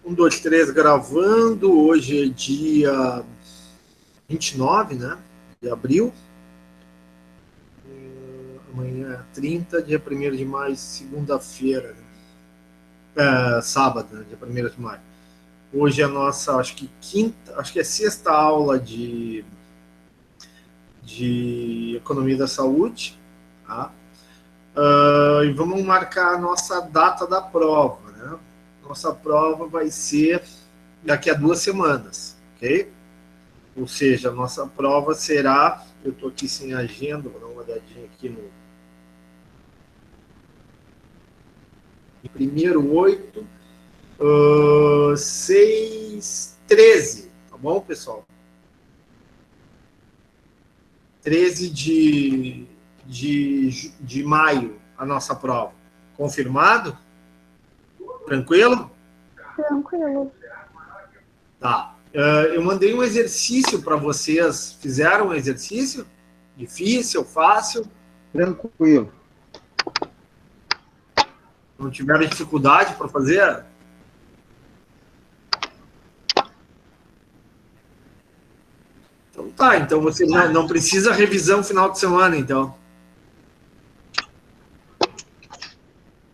Um, dois, três, gravando. Hoje é dia 29, né? De abril. Amanhã é 30, dia 1º de maio, segunda-feira. Sábado, né? Dia 1º de maio. Hoje é a nossa, acho que é sexta aula de economia da saúde. Tá? E vamos marcar a nossa data da prova, né? Nossa prova vai ser daqui a 2 semanas, ok? Ou seja, a nossa prova será... Eu estou aqui sem agenda, vou dar uma olhadinha aqui no... Primeiro 8, 6, 13, tá bom, pessoal? 13 de maio, a nossa prova. Confirmado? Tranquilo? Tranquilo. Tá. Eu mandei um exercício para vocês. Fizeram um exercício? Difícil, fácil? Tranquilo. Não tiveram dificuldade para fazer? Então tá, então você não precisa revisão final de semana, então.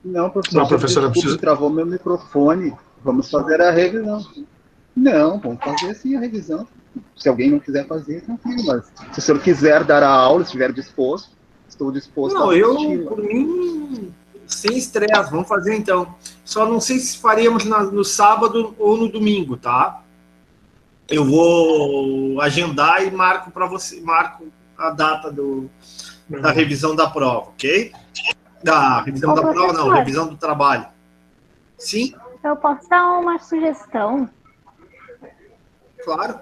Não, professor. Não, professora, desculpa, travou meu microfone. Vamos fazer a revisão. Não, vamos fazer sim a revisão. Se alguém não quiser fazer, tranquilo. Mas se o senhor quiser dar a aula, estiver disposto, estou disposto a assistir. Por mim, sem estresse, vamos fazer então. Só não sei se faremos no sábado ou no domingo, tá? Eu vou agendar e marco para você, marco a data da revisão da prova, ok? Da revisão da prova, não, revisão do trabalho. Sim? Eu posso dar uma sugestão? Claro.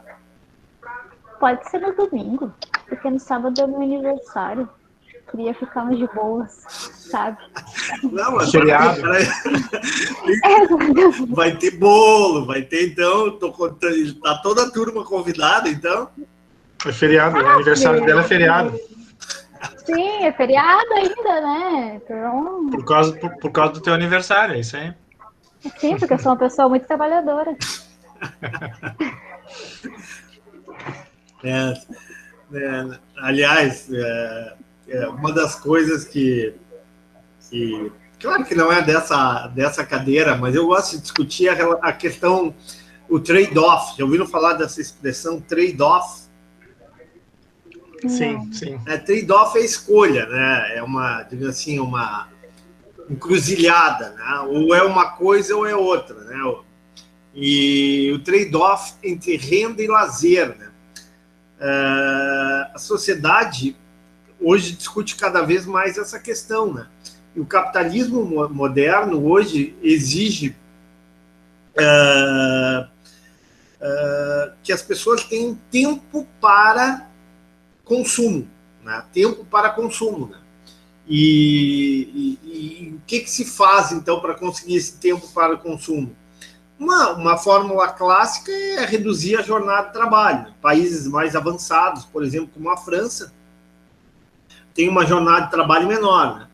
Pode ser no domingo, porque no sábado é meu aniversário. Queria ficar mais de boas, sabe? Não, mas feriado. Vai ter bolo, vai ter, então, tá toda a turma convidada, então. É feriado, o aniversário dela é feriado. Sim, é feriado ainda, né? Então... Por causa do teu aniversário, é isso aí. Sim, porque eu sou uma pessoa muito trabalhadora. Aliás, uma das coisas que claro que não é dessa cadeira, mas eu gosto de discutir a questão, o trade-off. Já ouviram falar dessa expressão trade-off? Sim, sim. Trade-off é escolha, né? É uma, digamos assim, uma encruzilhada, né? Ou é uma coisa ou é outra, né? E o trade-off entre renda e lazer, né? A sociedade hoje discute cada vez mais essa questão, né? E o capitalismo moderno hoje exige que as pessoas tenham tempo para consumo, né? Tempo para consumo, né? E o que se faz, então, para conseguir esse tempo para consumo? Uma fórmula clássica é reduzir a jornada de trabalho. Países mais avançados, por exemplo, como a França, tem uma jornada de trabalho menor, né?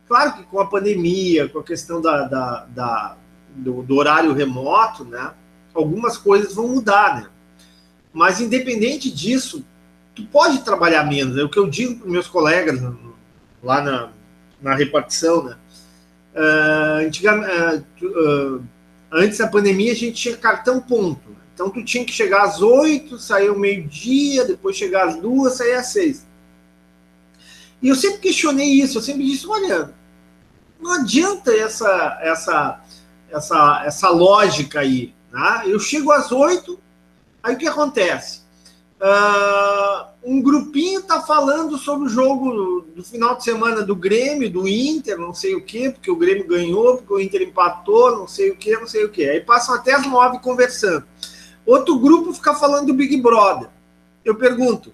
Claro que com a pandemia, com a questão do horário remoto, né, algumas coisas vão mudar, né? Mas, independente disso, tu pode trabalhar menos. É o que eu digo para os meus colegas lá na repartição, né? Antes da pandemia, a gente tinha cartão ponto. Né? Então, tu tinha que chegar às 8, sair ao meio-dia, depois chegar às 2, sair às 6. E eu sempre questionei isso, eu sempre disse, olha, não adianta essa lógica aí. Né? Eu chego às 8, aí o que acontece? Um grupinho está falando sobre o jogo do final de semana do Grêmio, do Inter, não sei o quê, porque o Grêmio ganhou, porque o Inter empatou, não sei o quê, não sei o quê. Aí passam até as 9 conversando. Outro grupo fica falando do Big Brother. Eu pergunto,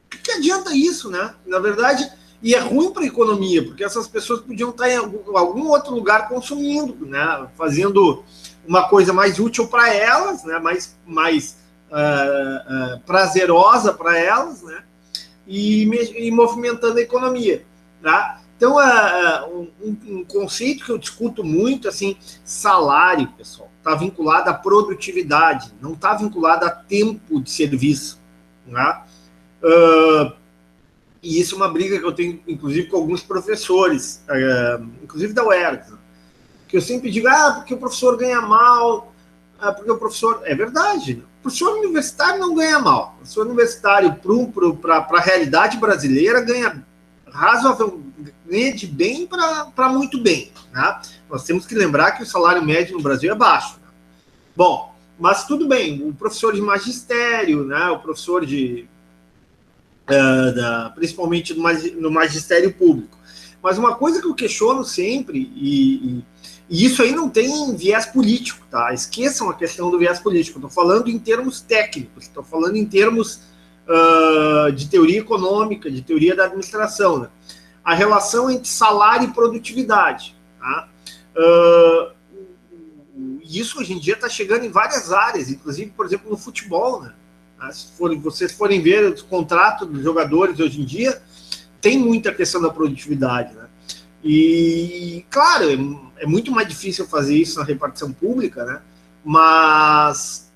o que adianta isso, né? Na verdade, e é ruim para a economia, porque essas pessoas podiam estar em algum outro lugar consumindo, né? Fazendo uma coisa mais útil para elas, né? mais prazerosa para elas, né? E movimentando a economia, tá? Então, um conceito que eu discuto muito, assim, salário, pessoal, está vinculado à produtividade, não está vinculado a tempo de serviço, né? E isso é uma briga que eu tenho, inclusive, com alguns professores, inclusive da UERJ, que eu sempre digo, porque o professor ganha mal, porque o professor... É verdade, o professor universitário não ganha mal. O professor universitário, para a realidade brasileira, ganha ganha de bem para muito bem, né? Nós temos que lembrar que o salário médio no Brasil é baixo, né? Bom, mas tudo bem, o professor de magistério, né? O professor principalmente no magistério público. Mas uma coisa que eu questiono sempre, e isso aí não tem viés político, tá? Esqueçam a questão do viés político. Estou falando em termos técnicos, estou falando em termos de teoria econômica, de teoria da administração, né? A relação entre salário e produtividade, tá? Isso hoje em dia está chegando em várias áreas, inclusive, por exemplo, no futebol, né? Se vocês forem ver os contratos dos jogadores hoje em dia, tem muita questão da produtividade, né? E, claro, é muito mais difícil fazer isso na repartição pública, né? Mas...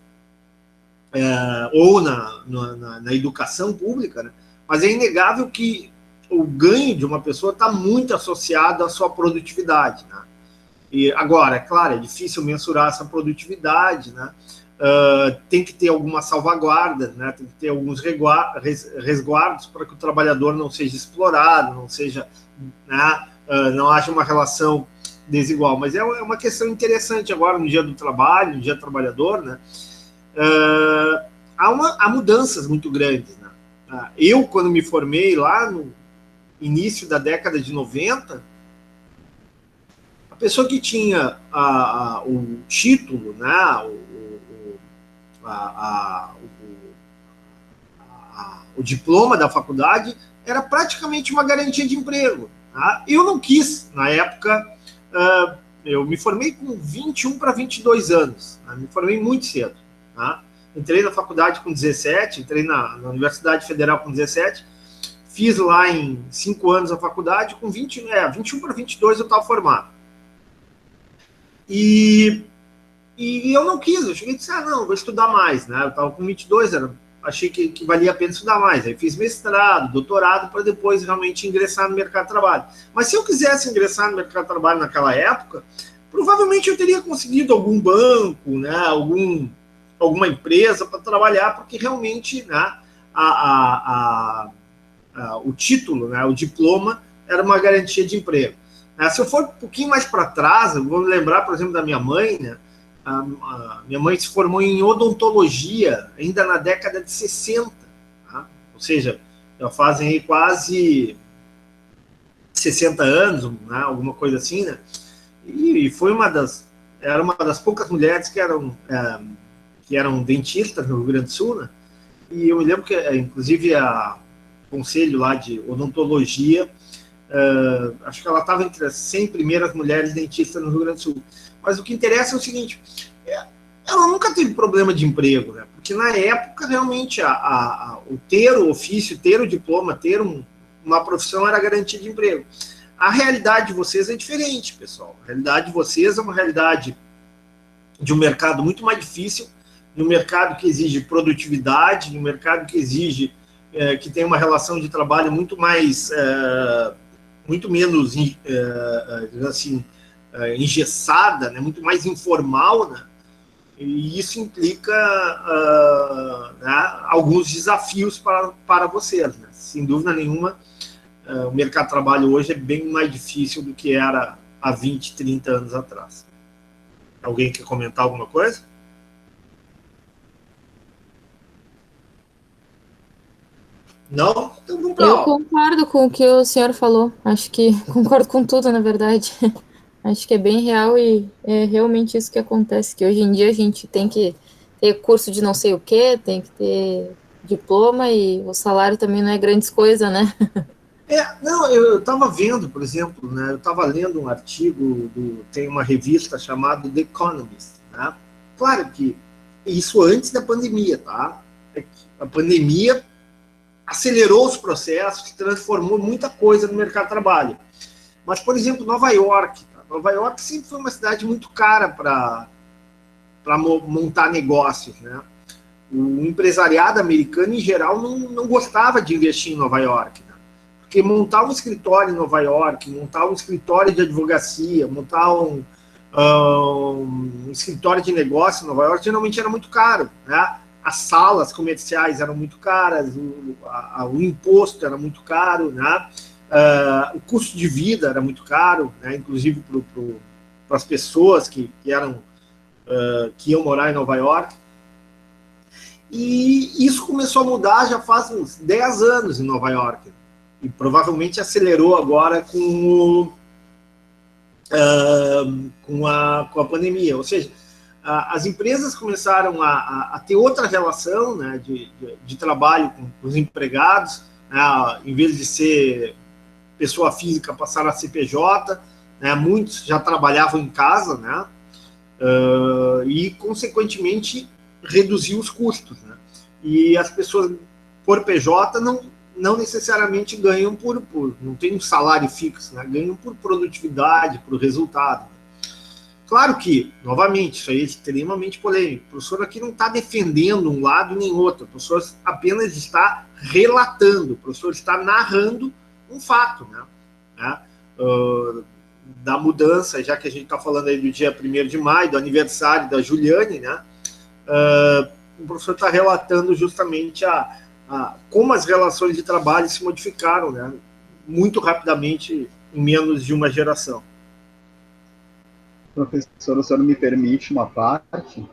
ou na educação pública, né? Mas é inegável que o ganho de uma pessoa está muito associado à sua produtividade, né? E agora, é claro, é difícil mensurar essa produtividade, né? Tem que ter algumas salvaguardas, né? Tem que ter alguns resguardos para que o trabalhador não seja explorado, não seja, né? Não haja uma relação desigual. Mas é uma questão interessante agora no Dia do Trabalho, no Dia do Trabalhador, né? Há mudanças muito grandes, né? Eu, quando me formei lá no início da década de 90, a pessoa que tinha o título, né, o diploma da faculdade era praticamente uma garantia de emprego, tá? Eu não quis, na época, eu me formei com 21 para 22 anos, né? Me formei muito cedo, tá? Entrei na faculdade com 17, entrei na Universidade Federal com 17, fiz lá em 5 anos a faculdade, com 21 para 22 eu estava formado. E eu não quis, eu cheguei e disse, não, vou estudar mais, né? Eu estava com 22, achei que valia a pena estudar mais. Aí fiz mestrado, doutorado, para depois realmente ingressar no mercado de trabalho. Mas se eu quisesse ingressar no mercado de trabalho naquela época, provavelmente eu teria conseguido algum banco, né? Alguma empresa para trabalhar, porque realmente, né, o título, né, o diploma, era uma garantia de emprego. Se eu for um pouquinho mais para trás, eu vou me lembrar, por exemplo, da minha mãe, né? Minha mãe se formou em odontologia ainda na década de 60, tá? Ou seja, já fazem aí quase 60 anos, né? Alguma coisa assim, né? E foi era uma das poucas mulheres que eram dentistas no Rio Grande do Sul, né? E eu me lembro que, inclusive, o conselho lá de odontologia, acho que ela estava entre as 100 primeiras mulheres dentistas no Rio Grande do Sul. Mas o que interessa é o seguinte, ela nunca teve problema de emprego, né? Porque na época, realmente, o ter o ofício, ter o diploma, ter uma profissão era garantia de emprego. A realidade de vocês é diferente, pessoal. A realidade de vocês é uma realidade de um mercado muito mais difícil, de um mercado que exige produtividade, de um mercado que exige, que tem uma relação de trabalho muito menos, assim, engessada, né, muito mais informal, né, e isso implica né, alguns desafios para vocês, né. Sem dúvida nenhuma, o mercado de trabalho hoje é bem mais difícil do que era há 20, 30 anos atrás. Alguém quer comentar alguma coisa? Não? Então vamos para Eu concordo com o que o senhor falou. Acho que concordo com tudo, na verdade. Acho que é bem real e é realmente isso que acontece, que hoje em dia a gente tem que ter curso de não sei o quê, tem que ter diploma e o salário também não é grandes coisa, né? Não, eu estava vendo, por exemplo, né, eu estava lendo um artigo, tem uma revista chamada The Economist, né? Claro que isso antes da pandemia, tá? A pandemia acelerou os processos, transformou muita coisa no mercado de trabalho. Mas, por exemplo, Nova York. Tá? Nova York sempre foi uma cidade muito cara para montar negócios, né? O empresariado americano, em geral, não gostava de investir em Nova York, né? Porque montar um escritório em Nova York, montar um escritório de advocacia, montar um escritório de negócio em Nova York, geralmente era muito caro, né? As salas comerciais eram muito caras, o imposto era muito caro, né? O custo de vida era muito caro, né? Inclusive para as pessoas que iam morar em Nova York. E isso começou a mudar já faz uns 10 anos em Nova York. E provavelmente acelerou agora com a pandemia. Ou seja, as empresas começaram a ter outra relação, né, de trabalho com os empregados, né, em vez de ser pessoa física, passaram a ser PJ, né, muitos já trabalhavam em casa, né, e, consequentemente, reduziu os custos, né? E as pessoas, por PJ, não necessariamente ganham não tem um salário fixo, né? Ganham por produtividade, por resultado. Claro que, novamente, isso aí é extremamente polêmico. O professor aqui não está defendendo um lado nem outro. O professor apenas está relatando, o professor está narrando um fato, né? Da mudança, já que a gente está falando aí do dia 1º de maio, do aniversário da Juliane, né? O professor está relatando justamente como as relações de trabalho se modificaram, né, muito rapidamente em menos de uma geração. Professor, o senhor me permite uma parte?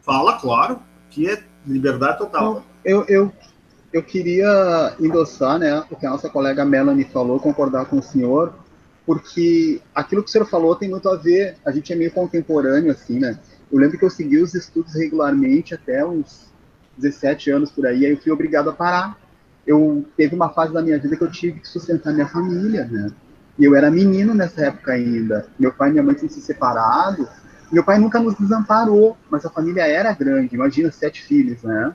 Fala, claro, que é liberdade total. Eu queria endossar, né, o que a nossa colega Melanie falou, concordar com o senhor, porque aquilo que o senhor falou tem muito a ver, a gente é meio contemporâneo, assim, né? Eu lembro que eu segui os estudos regularmente até uns 17 anos por aí eu fui obrigado a parar. Teve uma fase da minha vida que eu tive que sustentar minha família, né? E eu era menino nessa época ainda. Meu pai e minha mãe tinham se separado. Meu pai nunca nos desamparou, mas a família era grande, imagina, 7 filhos, né?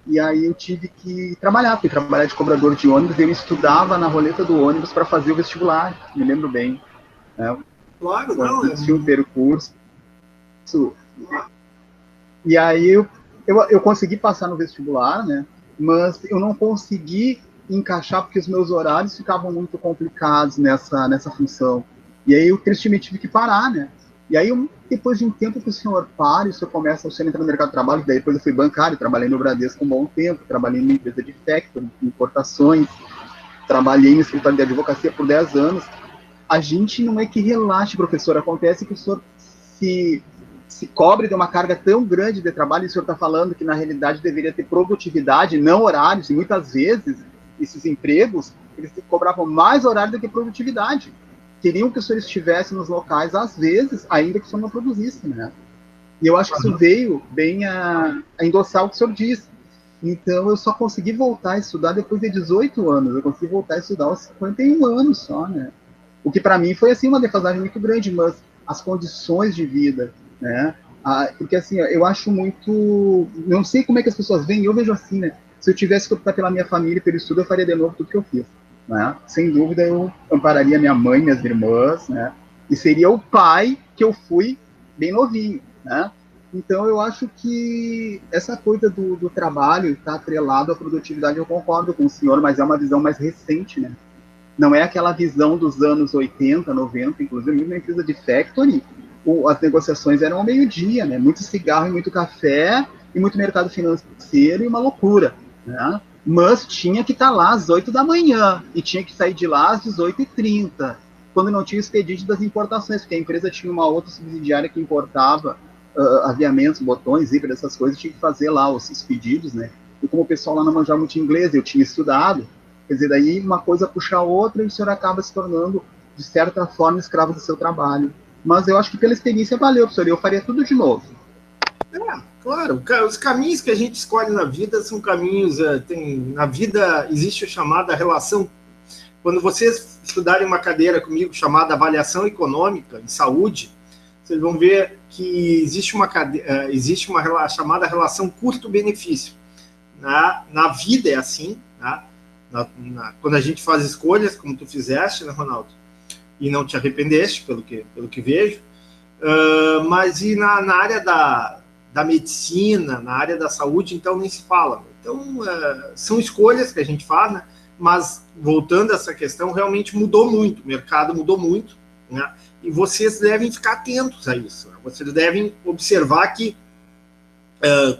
E aí eu tive que fui trabalhar de cobrador de ônibus, e eu estudava na roleta do ônibus para fazer o vestibular, me lembro bem. Né? Claro, não. Eu tinha um percurso. E aí eu consegui passar no vestibular, né? Mas eu não consegui encaixar porque os meus horários ficavam muito complicados nessa função. E aí eu tristemente tive que parar, né? E aí, depois de um tempo que o senhor para, e o senhor começa a entrar no mercado de trabalho, daí depois eu fui bancário, trabalhei no Bradesco um bom tempo, trabalhei numa empresa de factoring, importações, trabalhei no escritório de advocacia por 10 anos. A gente não é que relaxe, professor, acontece que o senhor se cobre de uma carga tão grande de trabalho, e o senhor está falando que na realidade deveria ter produtividade, não horários, e muitas vezes esses empregos, eles cobravam mais horário do que produtividade. Queriam que o senhor estivesse nos locais, às vezes, ainda que o senhor não produzisse, né? E eu acho que isso veio bem a endossar o que o senhor disse. Então, eu só consegui voltar a estudar depois de 18 anos. Eu consegui voltar a estudar aos 51 anos só, né? O que, para mim, foi, assim, uma defasagem muito grande, mas as condições de vida, né? Porque, assim, eu acho muito... Não sei como é que as pessoas veem, eu vejo assim, né? Se eu tivesse que optar pela minha família e pelo estudo, eu faria de novo tudo que eu fiz. Né? Sem dúvida, eu ampararia minha mãe, minhas irmãs, né? E seria o pai que eu fui bem novinho, né? Então, eu acho que essa coisa do trabalho está atrelado à produtividade, eu concordo com o senhor, mas é uma visão mais recente, né? Não é aquela visão dos anos 80, 90, inclusive na empresa de factory, as negociações eram ao meio-dia, né? Muito cigarro e muito café, e muito mercado financeiro e uma loucura, né? Mas tinha que estar lá às 8 da manhã, e tinha que sair de lá às 18h30, quando não tinha o expediente das importações, porque a empresa tinha uma outra subsidiária que importava aviamentos, botões, zíper, essas coisas, tinha que fazer lá os pedidos, né? E como o pessoal lá não manjava muito inglês, eu tinha estudado, quer dizer, daí uma coisa puxa a outra, e o senhor acaba se tornando, de certa forma, escravo do seu trabalho. Mas eu acho que pela experiência valeu, professor, eu faria tudo de novo. Claro, os caminhos que a gente escolhe na vida são caminhos, na vida existe a chamada relação, quando vocês estudarem uma cadeira comigo chamada avaliação econômica em saúde, vocês vão ver que existe uma chamada relação custo-benefício. Na vida é assim, né? Quando a gente faz escolhas, como tu fizeste, né, Ronaldo? e não te arrependeste, pelo que vejo. Mas e na área da medicina, na área da saúde, então nem se fala. Então, são escolhas que a gente faz, né? Mas, voltando a essa questão, realmente mudou muito, o mercado mudou muito, né? E vocês devem ficar atentos a isso, né? Vocês devem observar que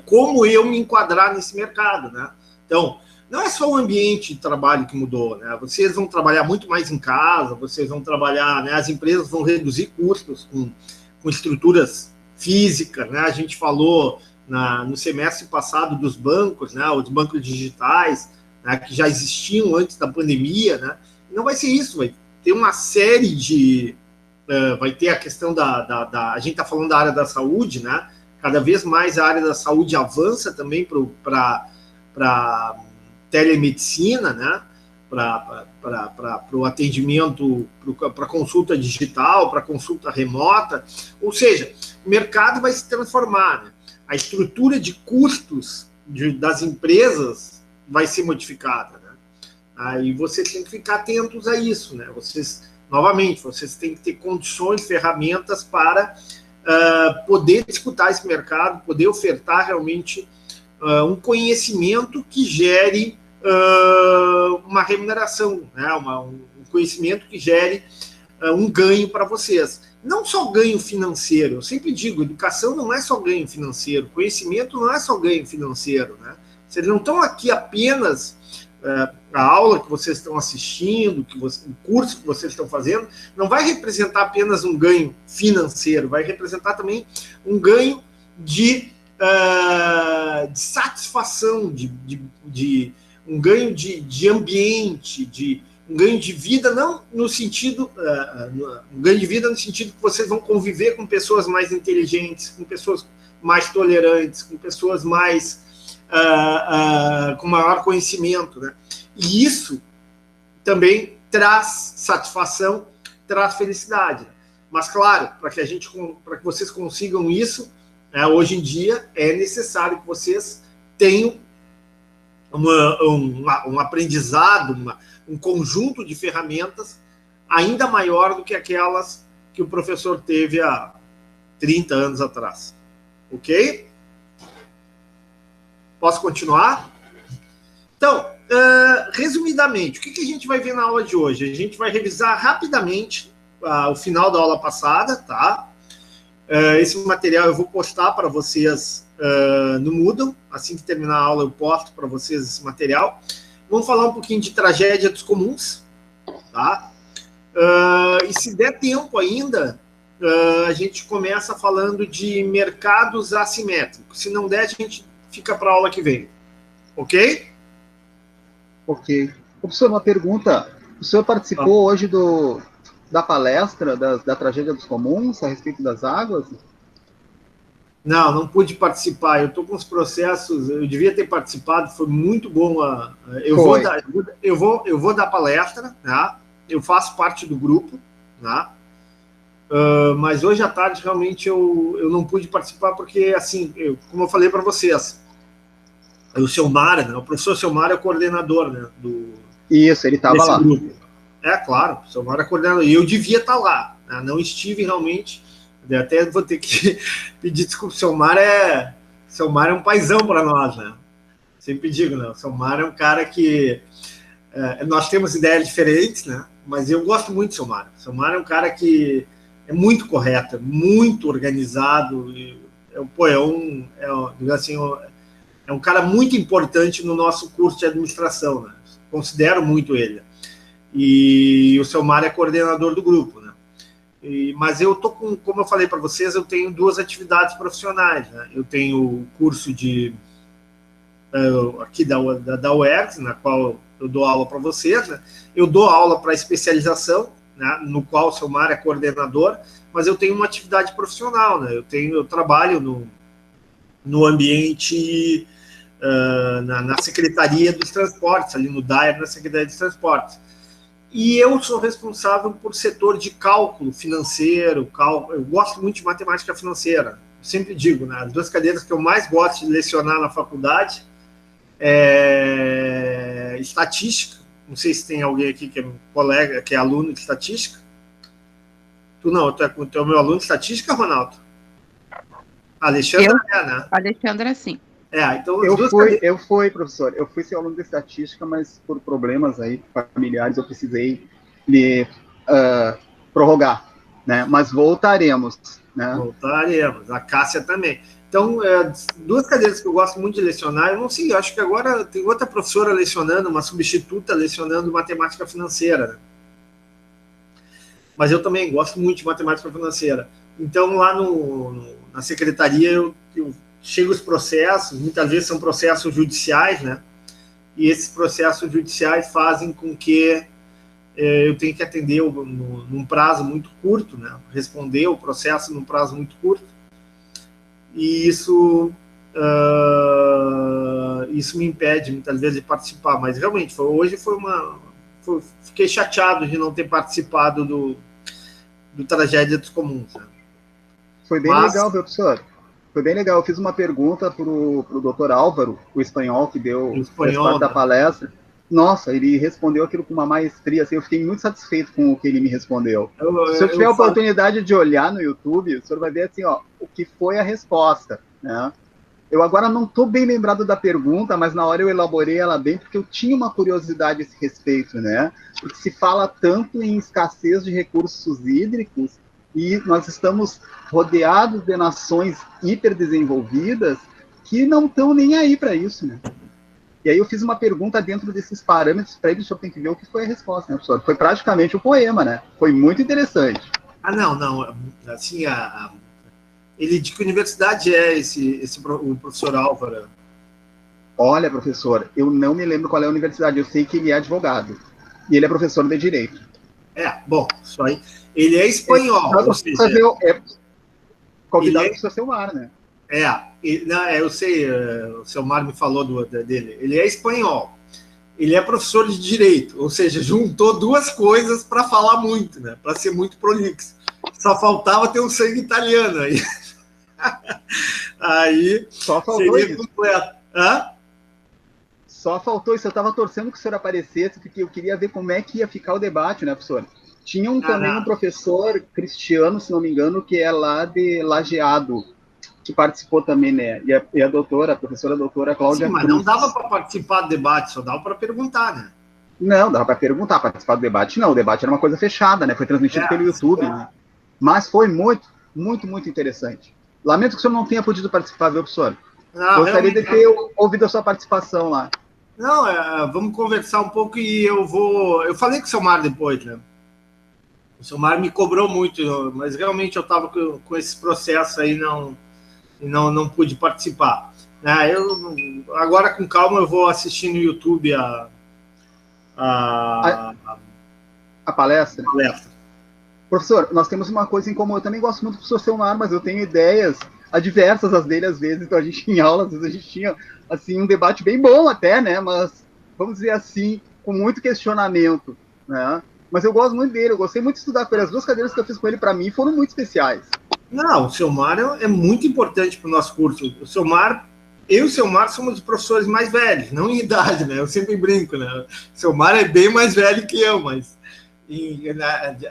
como eu me enquadrar nesse mercado, né? Então, não é só o ambiente de trabalho que mudou, né? Vocês vão trabalhar muito mais em casa, vocês vão trabalhar, né? As empresas vão reduzir custos com estruturas físicas, né? A gente falou no semestre passado dos bancos, né? Os bancos digitais, né? Que já existiam antes da pandemia, né? Não vai ser isso, vai ter uma série de... vai ter a questão a gente está falando da área da saúde, né? Cada vez mais a área da saúde avança também para telemedicina, né? Para o atendimento, para consulta digital, para consulta remota. Ou seja, o mercado vai se transformar, né? A estrutura de custos das empresas vai ser modificada, né? Aí vocês têm que ficar atentos a isso, né? Novamente, vocês têm que ter condições, ferramentas para poder disputar esse mercado, poder ofertar realmente um conhecimento que gere uma remuneração, né? Um conhecimento que gere um ganho para vocês. Não só ganho financeiro, eu sempre digo, educação não é só ganho financeiro, conhecimento não é só ganho financeiro, né? Vocês não estão aqui apenas... a aula que vocês estão assistindo, o curso que vocês estão fazendo, não vai representar apenas um ganho financeiro, vai representar também um ganho de satisfação, um ganho de ambiente, um ganho de vida, não no sentido, um ganho de vida no sentido que vocês vão conviver com pessoas mais inteligentes, com pessoas mais tolerantes, com pessoas mais com maior conhecimento, né? E isso também traz satisfação, traz felicidade. Mas claro, para que vocês consigam isso, hoje em dia é necessário que vocês tenham um aprendizado, um conjunto de ferramentas ainda maior do que aquelas que o professor teve há 30 anos atrás. Ok? Posso continuar? Então, resumidamente, o que a gente vai ver na aula de hoje? A gente vai revisar rapidamente o final da aula passada, tá? Esse material eu vou postar para vocês no Moodle. Assim que terminar a aula, eu posto para vocês esse material. Vamos falar um pouquinho de tragédia dos comuns, tá? E se der tempo ainda, a gente começa falando de mercados assimétricos. Se não der, a gente fica para a aula que vem. Ok? Ok. Professor, uma pergunta. O senhor participou hoje da palestra da tragédia dos comuns a respeito das águas? Não pude participar. Eu estou com os processos. Eu devia ter participado. Foi muito bom. Eu vou dar palestra, tá? Eu faço parte do grupo, tá? Mas hoje à tarde realmente eu não pude participar porque, assim, como eu falei para vocês, o Selmar, né, o professor Selmar é o coordenador, né, Isso, ele estava lá. Grupo. Claro, o Selmar é coordenador. E eu devia estar lá, né, não estive realmente. Até vou ter que pedir desculpa. O Selmar é um paizão para nós, né? Sempre digo, né? O Selmar é um cara que nós temos ideias diferentes, né? Mas eu gosto muito do Selmar. O Selmar é um cara que é muito correto, é muito organizado. É um cara muito importante no nosso curso de administração, né? Considero muito ele. E o Selmar é coordenador do grupo, né? Mas eu tô como eu falei para vocês, eu tenho duas atividades profissionais, né? Eu tenho o curso aqui da UERGS, na qual eu dou aula para vocês, né? Eu dou aula para especialização, né? No qual o Selmar é coordenador, mas eu tenho uma atividade profissional, né? Eu trabalho no ambiente, na Secretaria dos Transportes, ali no DAER, na Secretaria dos Transportes. E eu sou responsável por setor de cálculo financeiro, eu gosto muito de matemática financeira. Eu sempre digo, né, as duas cadeiras que eu mais gosto de lecionar na faculdade é estatística. Não sei se tem alguém aqui que é colega, que é aluno de estatística. Tu não, tu é o meu aluno de estatística, Ronaldo? Alexandre, né? Alexandra, sim. Então eu fui, professor, eu fui ser aluno de estatística, mas por problemas aí familiares eu precisei me prorrogar, né? Mas voltaremos, né? Voltaremos, a Cássia também. Então, duas cadeiras que eu gosto muito de lecionar, eu não sei, eu acho que agora tem outra professora lecionando, uma substituta lecionando matemática financeira, né? Mas eu também gosto muito de matemática financeira. Então, lá na secretaria, eu chego os processos, muitas vezes são processos judiciais, né? E esses processos judiciais fazem com que eu tenha que atender num prazo muito curto, né? Responder o processo num prazo muito curto. E isso me impede, muitas vezes, de participar. Mas, realmente, hoje fiquei chateado de não ter participado do Tragédia dos Comuns. Né? Foi bem legal, professor. Foi bem legal. Eu fiz uma pergunta para o doutor Álvaro, o espanhol, que deu parte da palestra. Nossa, ele respondeu aquilo com uma maestria. Assim, eu fiquei muito satisfeito com o que ele me respondeu. Se eu tiver a oportunidade de olhar no YouTube, o senhor vai ver assim, ó, o que foi a resposta. Né? Eu agora não estou bem lembrado da pergunta, mas na hora eu elaborei ela bem, porque eu tinha uma curiosidade a esse respeito, né? Porque se fala tanto em escassez de recursos hídricos e nós estamos rodeados de nações hiperdesenvolvidas que não estão nem aí para isso, né? E aí eu fiz uma pergunta dentro desses parâmetros para ele, o senhor tem que ver o que foi a resposta, né, professor? Foi praticamente um poema, né? Foi muito interessante. Não. Assim, ele de que universidade é o professor Álvaro? Olha, professor, eu não me lembro qual é a universidade, eu sei que ele é advogado. E ele é professor de Direito. Bom, isso aí. Ele é espanhol. Convidado para o seu Selmar, né? Eu sei, o Selmar me falou dele. Ele é espanhol. Ele é professor de Direito, ou seja, juntou duas coisas para falar muito, né? Para ser muito prolixo. Só faltava ter um sangue italiano aí. Aí só faltou seria isso. Completo. Só faltou isso. Eu estava torcendo que o senhor aparecesse, porque eu queria ver como é que ia ficar o debate, né, professor? Tinha também um professor Cristiano, se não me engano, que é lá de Lajeado, que participou também, né? E a professora doutora Cláudia Sim, mas Cruz. não dava para participar do debate, só dava para perguntar, né? Não, dava para perguntar, participar do debate não. O debate era uma coisa fechada, né? Foi transmitido pelo YouTube, né? Mas foi muito, muito, muito interessante. Lamento que o senhor não tenha podido participar, viu, professor? Gostaria de ter ouvido a sua participação lá. Não, vamos conversar um pouco e eu falei com o Selmar depois, né? O Selmar me cobrou muito, mas realmente eu estava com esse processo aí e não pude participar. Agora, com calma, eu vou assistir no YouTube a palestra. Professor, nós temos uma coisa em comum. Eu também gosto muito do professor Selmar, mas eu tenho ideias adversas às dele, às vezes. Então, a gente, em aula, às vezes a gente tinha assim, um debate bem bom até, né? Mas, vamos dizer assim, com muito questionamento, né? Mas eu gosto muito dele, eu gostei muito de estudar com ele. As duas cadeiras que eu fiz com ele, para mim, foram muito especiais. Não, o Selmar é muito importante para o nosso curso. Eu e o Selmar somos os professores mais velhos, não em idade, né? Eu sempre brinco, né? O Selmar é bem mais velho que eu, mas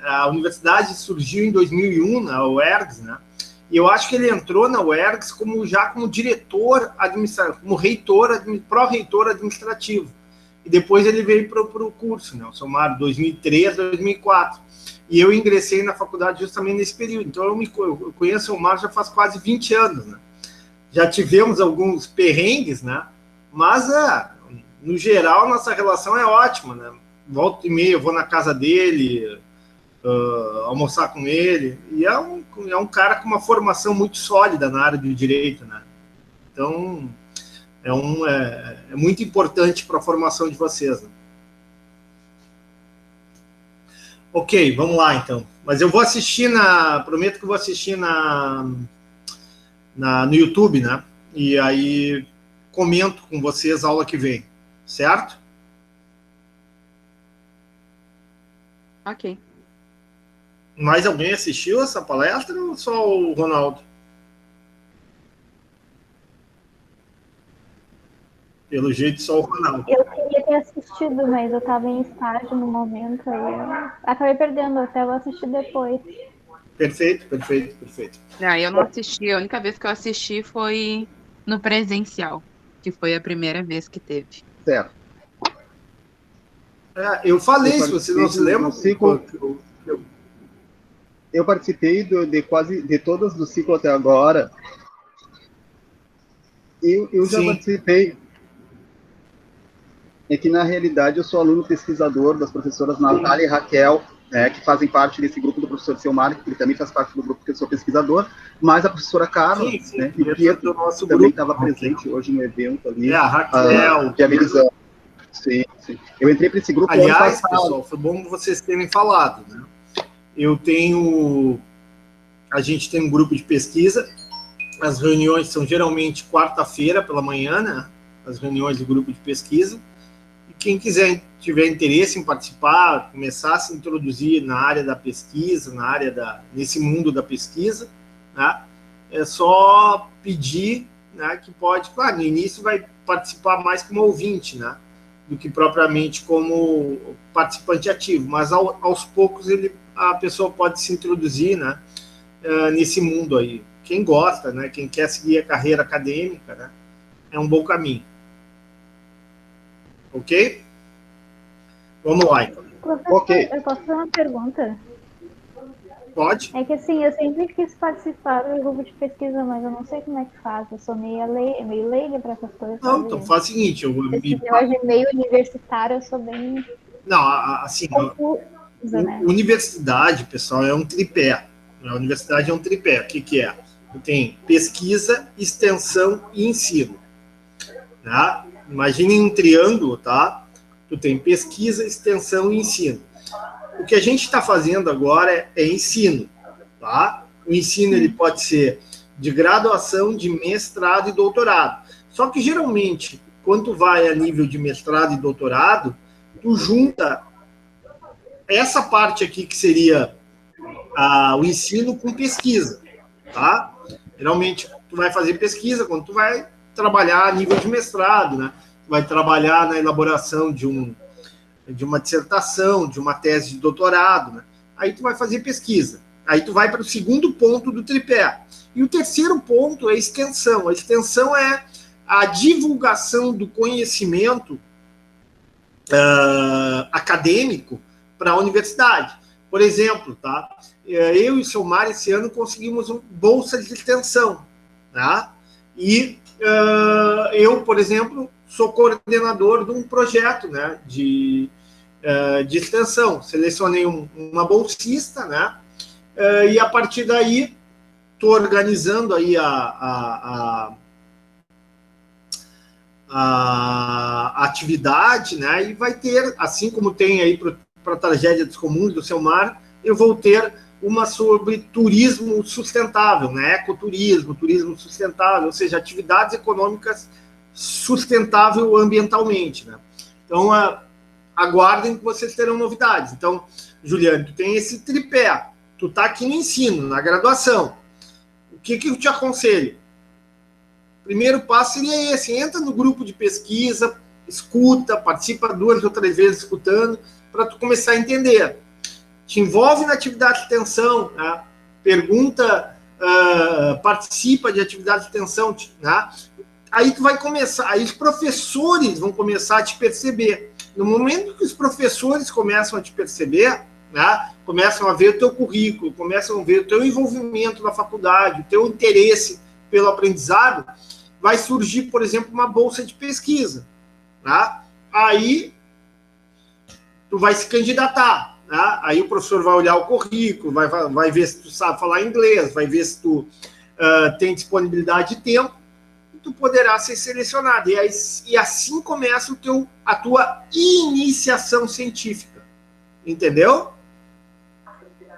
a universidade surgiu em 2001, na UERGS, né? E eu acho que ele entrou na UERGS como diretor administrativo, como pró-reitor administrativo. E depois ele veio para o curso, né? O Selmar, 2003, 2004. E eu ingressei na faculdade justamente nesse período. Então, eu conheço o Selmar já faz quase 20 anos, né? Já tivemos alguns perrengues, né? Mas, no geral, nossa relação é ótima, né? Volta e meia, eu vou na casa dele, almoçar com ele. E é um cara com uma formação muito sólida na área do direito, né? Então, é muito importante para a formação de vocês, né? Ok, vamos lá, então. Mas eu vou assistir prometo que eu vou assistir no YouTube, né? E aí comento com vocês a aula que vem, certo? Ok. Mais alguém assistiu essa palestra ou só o Ronaldo? Pelo jeito, só o Ronaldo. Eu queria ter assistido, mas eu estava em estágio no momento, aí eu acabei perdendo, até vou assistir depois. Perfeito, perfeito, perfeito. Eu não assisti, a única vez que eu assisti foi no presencial, que foi a primeira vez que teve. Certo. Eu falei, se você não se lembra, eu participei de todas do ciclo até agora. Eu já participei. É que, na realidade, eu sou aluno pesquisador das professoras Natália e Raquel, que fazem parte desse grupo do professor Selmar, que ele também faz parte do grupo que eu sou pesquisador, mas a professora Carla, sim, e o Pietro também estava presente hoje no evento ali. A Raquel. De habilitação. Sim. Eu entrei para esse grupo. Aliás, pessoal, foi bom vocês terem falado, né? A gente tem um grupo de pesquisa, as reuniões são geralmente quarta-feira pela manhã, né? As reuniões do grupo de pesquisa. Quem tiver interesse em participar, começar a se introduzir na área da pesquisa, nesse mundo da pesquisa, né, é só pedir, né, que pode, claro, no início vai participar mais como ouvinte, né, do que propriamente como participante ativo, mas aos poucos a pessoa pode se introduzir, né, nesse mundo aí. Quem gosta, né, quem quer seguir a carreira acadêmica, né, é um bom caminho. Ok? Vamos lá, então. Professor, Ok. eu posso fazer uma pergunta? Pode? É que assim, eu sempre quis participar do grupo de pesquisa, mas eu não sei como é que faz. Eu sou meio leiga para essas coisas. Não, então faz o seguinte, Esse negócio de meio universitário, eu sou bem... Não, assim, né? Universidade, pessoal, é um tripé. A universidade é um tripé. O que é? Tem pesquisa, extensão e ensino. Tá? Imaginem um triângulo, tá? Tu tem pesquisa, extensão e ensino. O que a gente está fazendo agora é ensino, tá? O ensino ele pode ser de graduação, de mestrado e doutorado. Só que geralmente, quando tu vai a nível de mestrado e doutorado, tu junta essa parte aqui que seria o ensino com pesquisa, tá? Geralmente tu vai fazer pesquisa quando tu vai trabalhar a nível de mestrado, né? Vai trabalhar na elaboração de uma dissertação, de uma tese de doutorado, né? Aí tu vai fazer pesquisa. Aí tu vai para o segundo ponto do tripé. E o terceiro ponto é a extensão. A extensão é a divulgação do conhecimento acadêmico para a universidade. Por exemplo, tá? Eu e o Selmar, esse ano, conseguimos uma bolsa de extensão. Tá? E eu, por exemplo, sou coordenador de um projeto, né, de extensão. Selecionei uma bolsista, né, e a partir daí estou organizando aí a atividade, né, e vai ter, assim como tem aí para a Tragédia dos Comuns do Selmar, eu vou ter uma sobre turismo sustentável, né, ecoturismo, turismo sustentável, ou seja, atividades econômicas sustentável ambientalmente, né. Então, aguardem que vocês terão novidades. Então, Juliane, tu tem esse tripé, tu tá aqui no ensino, na graduação. O que eu te aconselho? Primeiro passo seria esse, entra no grupo de pesquisa, escuta, participa 2 ou 3 vezes escutando, para tu começar a entender. Te envolve na atividade de extensão, né? Pergunta, participa de atividade de extensão, né? Aí tu vai começar, aí os professores vão começar a te perceber. No momento que os professores começam a te perceber, né, começam a ver o teu currículo, começam a ver o teu envolvimento na faculdade, o teu interesse pelo aprendizado, vai surgir, por exemplo, uma bolsa de pesquisa. Tá? Aí tu vai se candidatar. Tá? Aí o professor vai olhar o currículo, vai ver se tu sabe falar inglês, vai ver se tu tem disponibilidade de tempo, tu poderá ser selecionado. E assim começa a tua iniciação científica. Entendeu?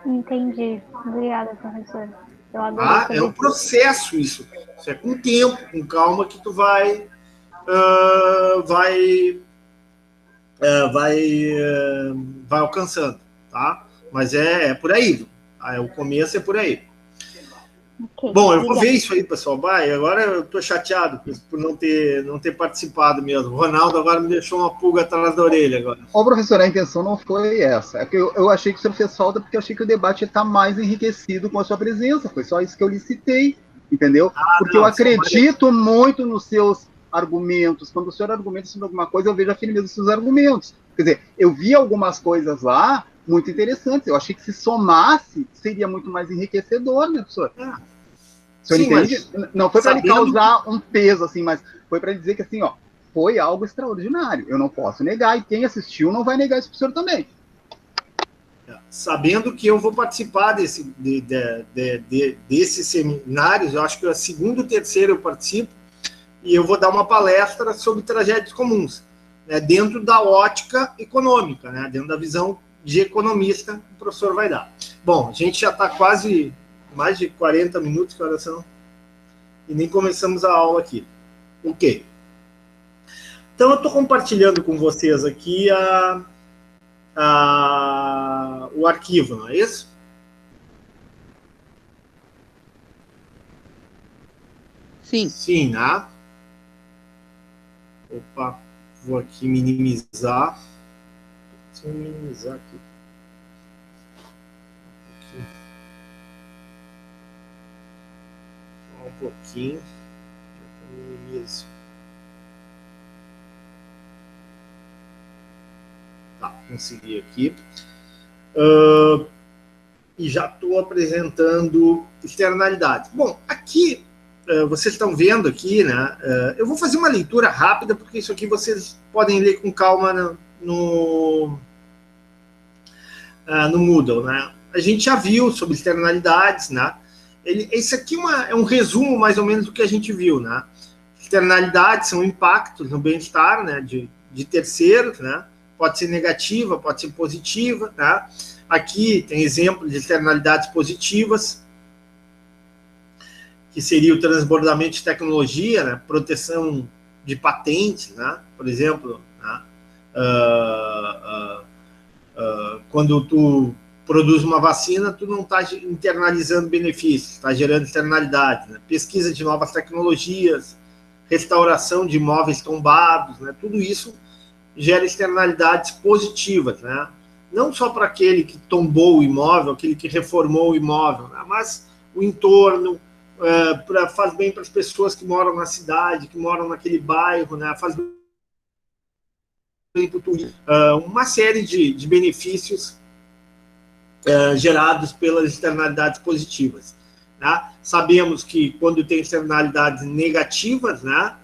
Entendi. Obrigada, professor. Eu adoro é um processo isso. Isso é com tempo, com calma que tu vai alcançando, tá? Mas é por aí. O começo é por aí. Ok, Bom, eu vou obrigada. ver isso aí, pessoal. Vai, agora eu tô chateado por não ter participado mesmo. O Ronaldo agora me deixou uma pulga atrás da orelha agora. Ô, professor, a intenção não foi essa. É que eu achei que o senhor fez falta porque eu achei que o debate está mais enriquecido com a sua presença. Foi só isso que eu lhe citei, entendeu? Porque eu Não, só mais- acredito muito nos seus argumentos. Quando o senhor argumenta sobre alguma coisa, eu vejo a firmeza dos seus argumentos. Quer dizer, eu vi algumas coisas lá muito interessantes. Eu achei que se somasse, seria muito mais enriquecedor, né, professor? Ah, O senhor sim, entende? mas Não foi para ele sabendo causar um peso, assim, mas foi para dizer que, assim, ó, foi algo extraordinário. Eu não posso negar, e quem assistiu não vai negar isso para o senhor também. sabendo que eu vou participar desses seminários, eu acho que é o segundo, terceiro eu participo, e eu vou dar uma palestra sobre tragédias comuns, né, dentro da ótica econômica, né, dentro da visão de economista que o professor vai dar. Bom, a gente já está quase mais de 40 minutos, que horas são? E nem começamos a aula aqui. Ok. Então, eu estou compartilhando com vocês aqui o arquivo, não é isso? Sim. Sim, né? Opa, vou aqui minimizar. Deixa eu minimizar aqui. Só um pouquinho. Eu minimizo. Tá, consegui aqui. E já estou apresentando externalidades. Bom, aqui, vocês estão vendo aqui, né? Eu vou fazer uma leitura rápida, porque isso aqui vocês podem ler com calma no Moodle, né? A gente já viu sobre externalidades, né? Esse aqui é um resumo, mais ou menos, do que a gente viu, né? Externalidades são impactos no bem-estar, né? De terceiros, né? Pode ser negativa, pode ser positiva, tá? Aqui tem exemplo de externalidades positivas, que seria o transbordamento de tecnologia, né? Proteção de patentes, né? Por exemplo, né? Quando tu produz uma vacina, tu não está internalizando benefícios, está gerando externalidades, né? Pesquisa de novas tecnologias, restauração de imóveis tombados, né? Tudo isso gera externalidades positivas, né? Não só para aquele que tombou o imóvel, aquele que reformou o imóvel, né? Mas o entorno, faz bem para as pessoas que moram na cidade, que moram naquele bairro, né? Faz bem para o turismo. Uma série de benefícios gerados pelas externalidades positivas. Né? Sabemos que quando tem externalidades negativas, né?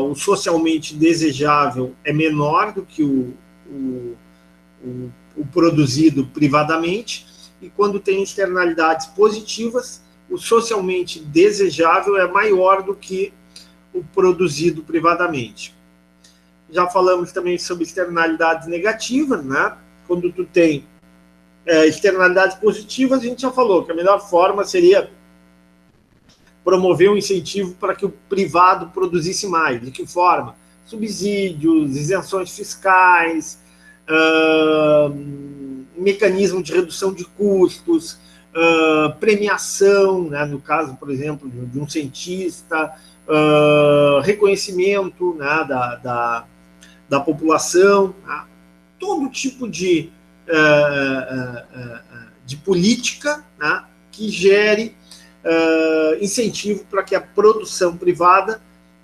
O socialmente desejável é menor do que o produzido privadamente, e quando tem externalidades positivas, o socialmente desejável é maior do que o produzido privadamente. Já falamos também sobre externalidades negativas, né? Quando tu tem externalidades positivas, a gente já falou que a melhor forma seria promover um incentivo para que o privado produzisse mais. De que forma? Subsídios, isenções fiscais, mecanismo de redução de custos, premiação, né, no caso, por exemplo, de um cientista, reconhecimento, né, da população, né, todo tipo de política, né, que gere incentivo para que a produção privada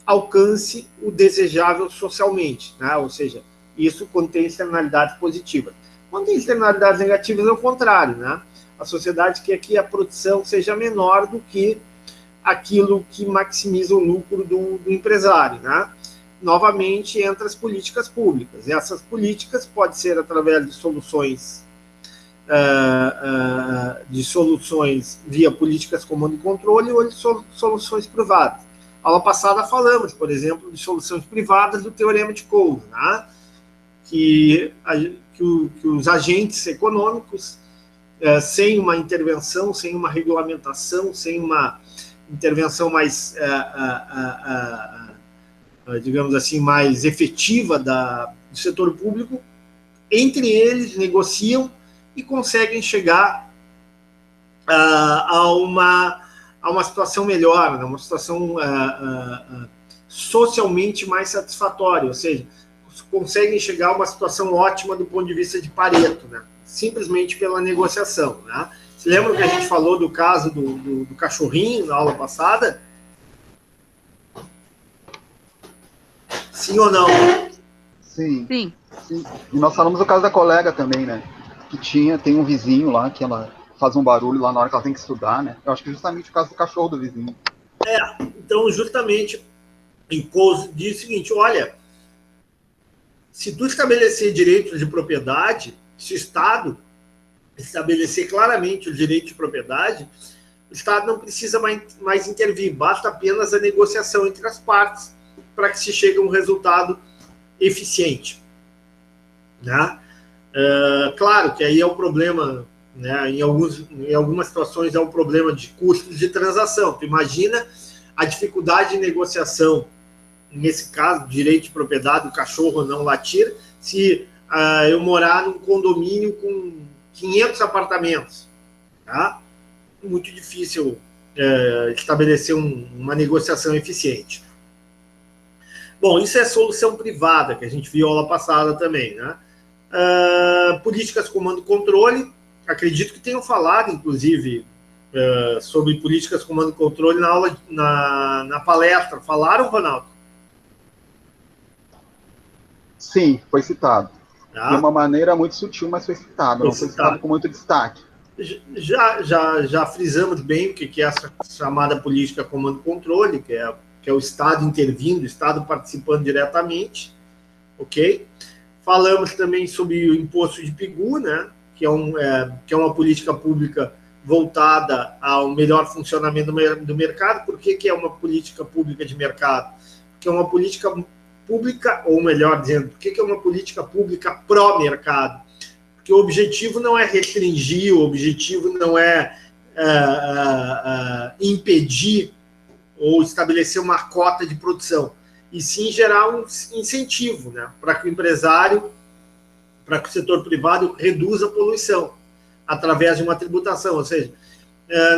alcance o desejável socialmente, né? Ou seja, isso quando tem externalidades positivas. Quando tem externalidades negativas é o contrário, né? A sociedade quer que a produção seja menor do que aquilo que maximiza o lucro do empresário, né? Novamente entra as políticas públicas. E essas políticas podem ser através de soluções via políticas comando e controle ou de soluções privadas. Aula passada falamos, por exemplo, de soluções privadas do Teorema de Coase, né? que os agentes econômicos, sem uma intervenção, sem uma regulamentação, sem uma intervenção mais, digamos assim, mais efetiva do setor público, entre eles negociam e conseguem chegar a a uma situação melhor, né? Uma situação socialmente mais satisfatória, ou seja, conseguem chegar a uma situação ótima do ponto de vista de Pareto, né? Simplesmente pela negociação, né? Você lembra que a gente falou do caso do cachorrinho na aula passada? Sim ou não? Sim. Sim. Sim. E nós falamos do caso da colega também, né? Que tem um vizinho lá que ela faz um barulho lá na hora que ela tem que estudar, né? Eu acho que justamente o caso do cachorro do vizinho. Então, justamente, Incoso diz o seguinte, olha, se tu estabelecer direitos de propriedade, se o Estado estabelecer claramente o direito de propriedade, o Estado não precisa mais intervir, basta apenas a negociação entre as partes para que se chegue a um resultado eficiente. Né? Claro que aí é um problema, né? Em algumas situações é um problema de custos de transação. Tu imagina a dificuldade de negociação, nesse caso, direito de propriedade, o cachorro não latir, se eu morar num condomínio com 500 apartamentos. Tá? Muito difícil estabelecer uma negociação eficiente. Bom, isso é solução privada, que a gente viu aula passada também, né? Políticas comando e controle, acredito que tenham falado, inclusive, sobre políticas comando e controle na aula, na palestra. Falaram, Ronaldo? Sim, foi citado. Tá? De uma maneira muito sutil, mas foi citado. Não foi citado com muito destaque. Já frisamos bem o que é essa chamada política comando e controle, que é o Estado intervindo, o Estado participando diretamente, ok? Falamos também sobre o imposto de PIGU, né? Que é uma política pública voltada ao melhor funcionamento do mercado. Por que é uma política pública de mercado? Porque é uma política pública, ou melhor dizendo, por que é uma política pública pró-mercado? Porque o objetivo não é restringir, o objetivo não é impedir ou estabelecer uma cota de produção, e sim gerar um incentivo, né, para que o empresário, para que o setor privado reduza a poluição através de uma tributação, ou seja,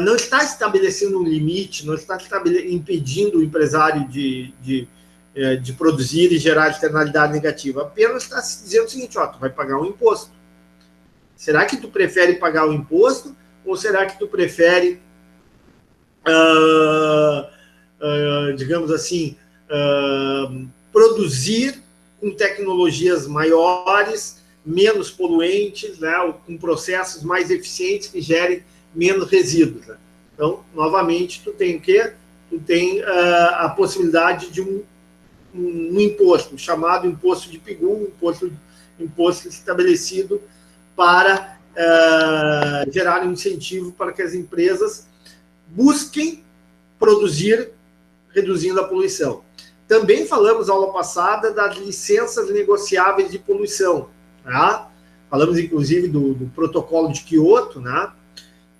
não está estabelecendo um limite, não está impedindo o empresário de produzir e gerar externalidade negativa, apenas está dizendo o seguinte, tu vai pagar um imposto. Será que tu prefere pagar o imposto ou será que tu prefere digamos assim, produzir com tecnologias maiores, menos poluentes, né, com processos mais eficientes que gerem menos resíduos. Né? Então, novamente, tu tem o quê? Tu tem a possibilidade de um imposto, chamado imposto de PIGU, imposto estabelecido para gerar um incentivo para que as empresas busquem produzir reduzindo a poluição. Também falamos, na aula passada, das licenças negociáveis de poluição. Tá? Falamos, inclusive, do protocolo de Quioto, né?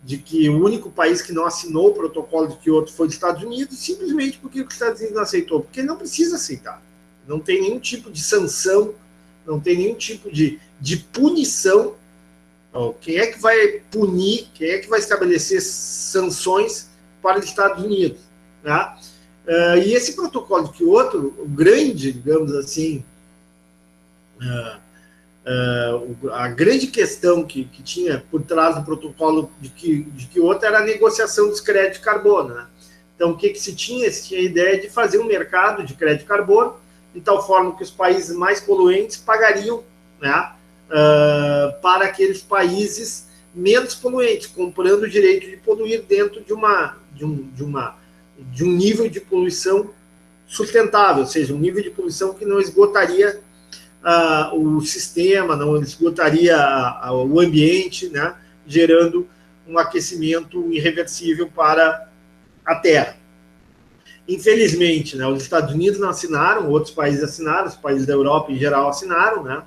De que o único país que não assinou o protocolo de Quioto foi os Estados Unidos, simplesmente porque os Estados Unidos não aceitou. Porque não precisa aceitar. Não tem nenhum tipo de sanção, não tem nenhum tipo de punição. Quem é que vai punir, quem é que vai estabelecer sanções para os Estados Unidos? Né? E esse protocolo de Quioto, o grande, digamos assim, a grande questão que tinha por trás do protocolo de Quioto era a negociação dos créditos de carbono. Né? Então, o que se tinha? Se tinha a ideia de fazer um mercado de crédito de carbono, de tal forma que os países mais poluentes pagariam, né, para aqueles países menos poluentes, comprando o direito de poluir dentro de um nível de poluição sustentável, ou seja, um nível de poluição que não esgotaria o sistema, não esgotaria o ambiente, né, gerando um aquecimento irreversível para a Terra. Infelizmente, né, os Estados Unidos não assinaram, outros países assinaram, os países da Europa em geral assinaram, né,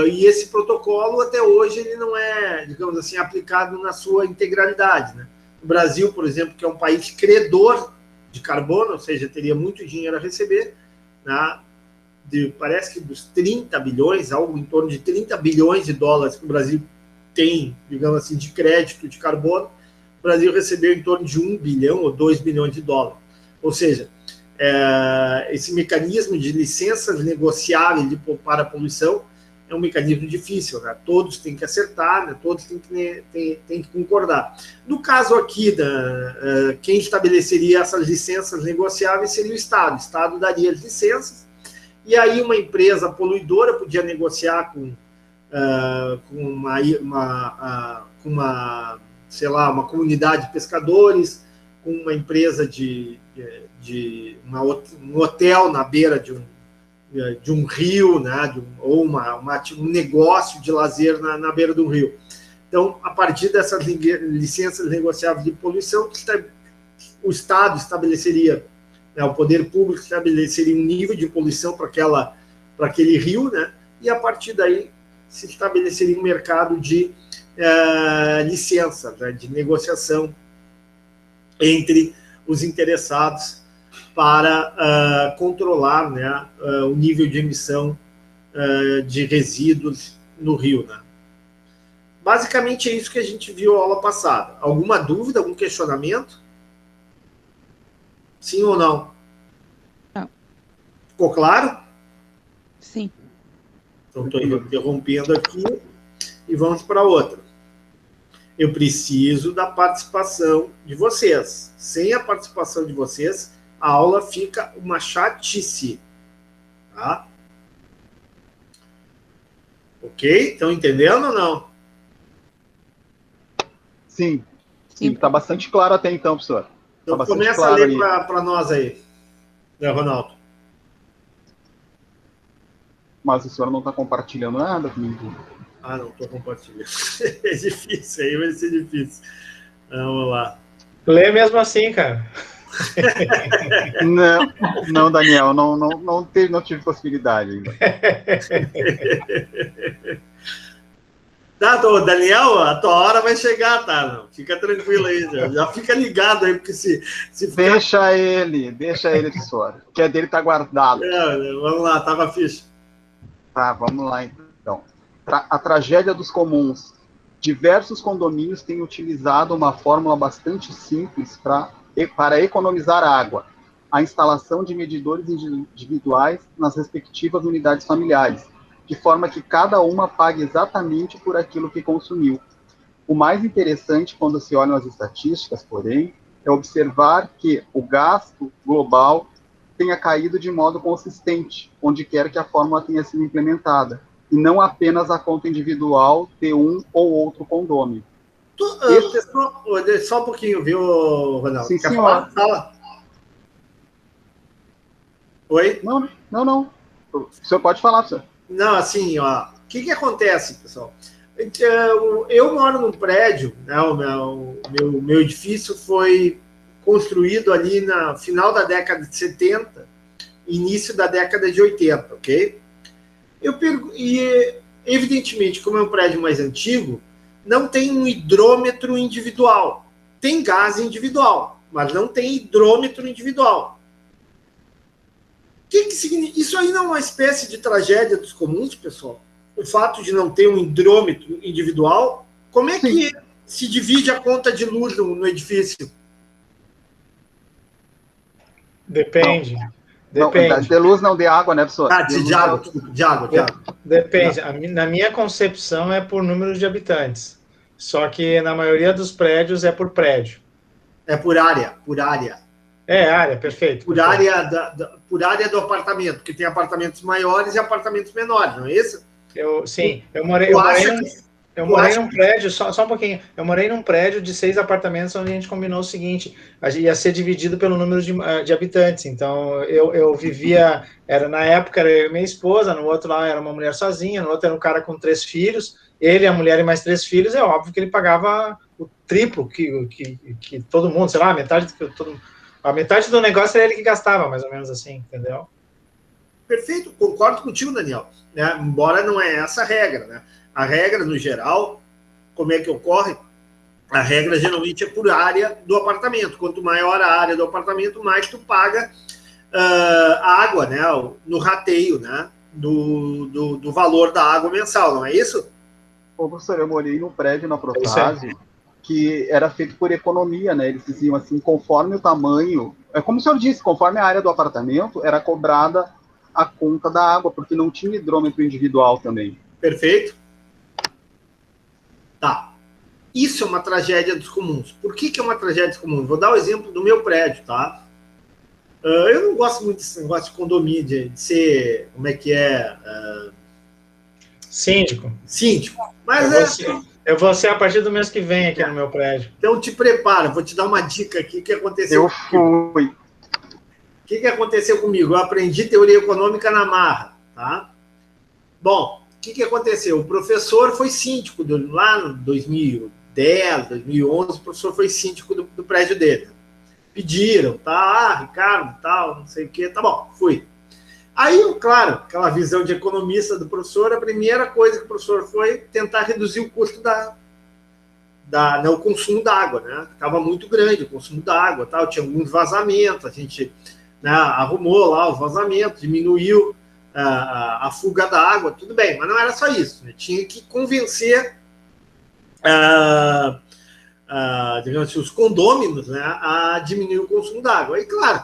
e esse protocolo até hoje ele não é, digamos assim, aplicado na sua integralidade, né. O Brasil, por exemplo, que é um país credor de carbono, ou seja, teria muito dinheiro a receber, né, parece que dos 30 bilhões, algo em torno de 30 bilhões de dólares que o Brasil tem, digamos assim, de crédito de carbono, o Brasil recebeu em torno de 1 bilhão ou 2 bilhões de dólares. Ou seja, esse mecanismo de licenças negociáveis para a poluição é um mecanismo difícil, né? Todos têm que acertar, né? Todos têm que concordar. No caso aqui, quem estabeleceria essas licenças negociáveis seria o Estado. O Estado daria as licenças, e aí uma empresa poluidora podia negociar com uma comunidade de pescadores, com uma empresa um hotel na beira de um rio, né, ou um negócio de lazer na beira do rio. Então, a partir dessas licenças negociáveis de poluição, o Estado estabeleceria, né, o poder público estabeleceria um nível de poluição para aquele rio, né, e a partir daí se estabeleceria um mercado de licença, né, de negociação entre os interessados para controlar, né, o nível de emissão de resíduos no rio, né? Basicamente é isso que a gente viu na aula passada. Alguma dúvida, algum questionamento? Sim ou não? Não. Ficou claro? Sim. Então, estou interrompendo aqui e vamos para outra. Eu preciso da participação de vocês. Sem a participação de vocês, a aula fica uma chatice. Tá? Ok? Estão entendendo ou não? Sim. Está bastante claro até então, professor. Então tá começa claro a ler para nós aí, né, Ronaldo? Mas o senhor não está compartilhando nada comigo? Ah, não estou compartilhando. É difícil, aí vai ser difícil. Vamos lá. Lê mesmo assim, cara. Não, Daniel, não tive possibilidade ainda. Tá, Daniel, a tua hora vai chegar, tá? Não, fica tranquilo aí, já fica ligado aí, porque se ficar... Deixa ele, professor. O que é dele tá guardado. Vamos lá, tava ficha. Tá, vamos lá então. A tragédia dos comuns. Diversos condomínios têm utilizado uma fórmula bastante simples para economizar água: a instalação de medidores individuais nas respectivas unidades familiares, de forma que cada uma pague exatamente por aquilo que consumiu. O mais interessante quando se olham as estatísticas, porém, é observar que o gasto global tenha caído de modo consistente, onde quer que a fórmula tenha sido implementada, e não apenas a conta individual de um ou outro condômino. Só um pouquinho, viu, Ronaldo? Sim, quer senhor. falar? Fala. Oi? Não. O senhor pode falar, professor. Não, assim, ó, o que acontece, pessoal? Eu moro num prédio, né, o meu edifício foi construído ali no final da década de 70, início da década de 80, ok? E, evidentemente, como é um prédio mais antigo, não tem um hidrômetro individual. Tem gás individual, mas não tem hidrômetro individual. O que significa? Isso aí não é uma espécie de tragédia dos comuns, pessoal? O fato de não ter um hidrômetro individual? Como é que se divide a conta de luz no edifício? Depende. Não, de luz não, de água, né, professor? De água. Depende. Na minha concepção é por número de habitantes. Só que na maioria dos prédios é por prédio. É por área. É, área, perfeito. Por área do apartamento, porque tem apartamentos maiores e apartamentos menores, não é isso? Eu morei num prédio, só um pouquinho. Eu morei num prédio de 6 apartamentos, onde a gente combinou o seguinte: ia ser dividido pelo número de habitantes. Então, eu vivia, na época era eu e minha esposa, no outro lá era uma mulher sozinha, no outro era um cara com 3 filhos, ele, a mulher e mais 3 filhos. É óbvio que ele pagava o triplo que todo mundo, sei lá, a metade do negócio era ele que gastava, mais ou menos assim, entendeu? Perfeito, concordo contigo, Daniel. Né? Embora não é essa a regra, né? A regra, no geral, como é que ocorre? A regra geralmente é por área do apartamento. Quanto maior a área do apartamento, mais tu paga a água, né? No rateio, né? Do valor da água mensal, não é isso? Ô, professor, eu morei num prédio na Protásio que era feito por economia, né? Eles diziam assim, conforme o tamanho, é como o senhor disse, conforme a área do apartamento, era cobrada a conta da água, porque não tinha hidrômetro individual também. Perfeito? Tá. Isso é uma tragédia dos comuns. Por que é uma tragédia dos comuns? Vou dar o exemplo do meu prédio, tá? Eu não gosto muito desse negócio de condomínio, de ser, como é que é? Síndico. Síndico. Mas eu vou ser a partir do mês que vem aqui no meu prédio. Então te prepara, vou te dar uma dica aqui que aconteceu. Eu fui. O que aconteceu comigo? Eu aprendi teoria econômica na marra, tá? Bom, o que aconteceu? O professor foi síndico lá em 2010, 2011, o professor foi síndico do prédio dele. Pediram, tá? Ricardo, tal, não sei o quê, tá bom, fui. Aí, claro, aquela visão de economista do professor, a primeira coisa que o professor foi tentar reduzir o custo o consumo da água, né? Estava muito grande o consumo da água, tal, tinha alguns vazamentos, a gente, né, arrumou lá os vazamentos, diminuiu a fuga da água, tudo bem, mas não era só isso, né? Tinha que convencer digamos assim, os condôminos, né, a diminuir o consumo da água. Aí, claro,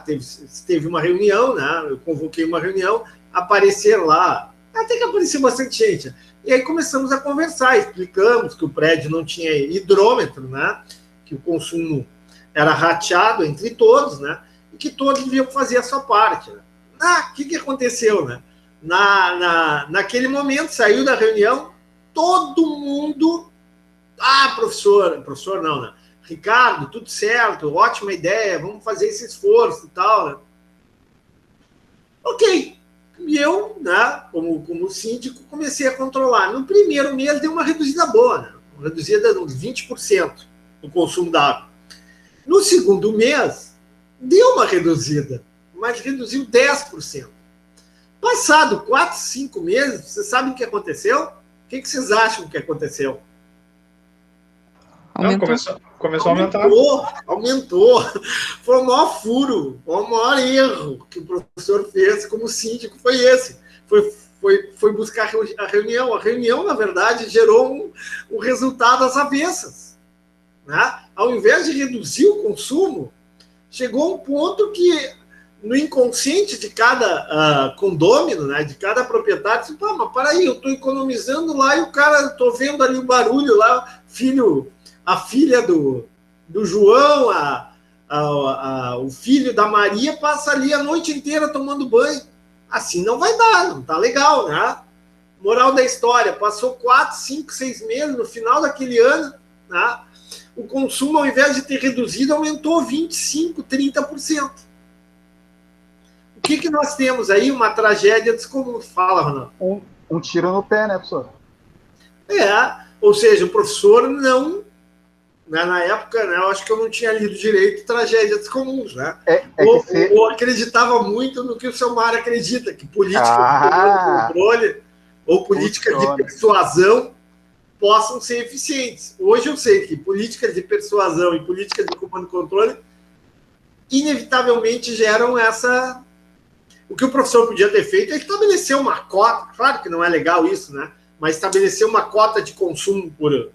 teve uma reunião, né, eu convoquei uma reunião, apareceram lá, até que apareceu bastante gente. E aí começamos a conversar, explicamos que o prédio não tinha hidrômetro, né, que o consumo era rateado entre todos, né, e que todos deviam fazer a sua parte. Né. O que aconteceu? Né? Naquele momento, saiu da reunião, todo mundo... professor não, né? Ricardo, tudo certo, ótima ideia, vamos fazer esse esforço e tal, né? Ok. E eu, né, como síndico, comecei a controlar. No primeiro mês deu uma reduzida boa, né? Uma reduzida de uns 20% no consumo da água. No segundo mês, deu uma reduzida, mas reduziu 10%. Passado 4, 5 meses, vocês sabem o que aconteceu? O que vocês acham que aconteceu? Não, começou a aumentar. Aumentou. Foi o maior furo, o maior erro que o professor fez como síndico foi esse. Foi buscar a reunião. A reunião, na verdade, gerou um resultado às avessas. Né? Ao invés de reduzir o consumo, chegou um ponto que, no inconsciente de cada condômino, né, de cada proprietário, disse, mas peraí, eu estou economizando lá e o cara, estou vendo ali o barulho lá, a filha do João, o filho da Maria passa ali a noite inteira tomando banho. Assim não vai dar, não tá legal, né? Moral da história, passou 4, 5, 6 meses, no final daquele ano, né, o consumo, ao invés de ter reduzido, aumentou 25%, 30%. O que nós temos aí? Uma tragédia descomum. Fala, Ronaldo. Um tiro no pé, né, professor? Ou seja, o professor não... Na época, né, eu acho que eu não tinha lido direito Tragédias Comuns, né? Ou acreditava muito no que o seu Mário acredita, que política de controle ou política de persuasão possam ser eficientes. Hoje eu sei que políticas de persuasão e políticas de comando e controle inevitavelmente geram essa... O que o professor podia ter feito é estabelecer uma cota, claro que não é legal isso, né? Mas estabelecer uma cota de consumo por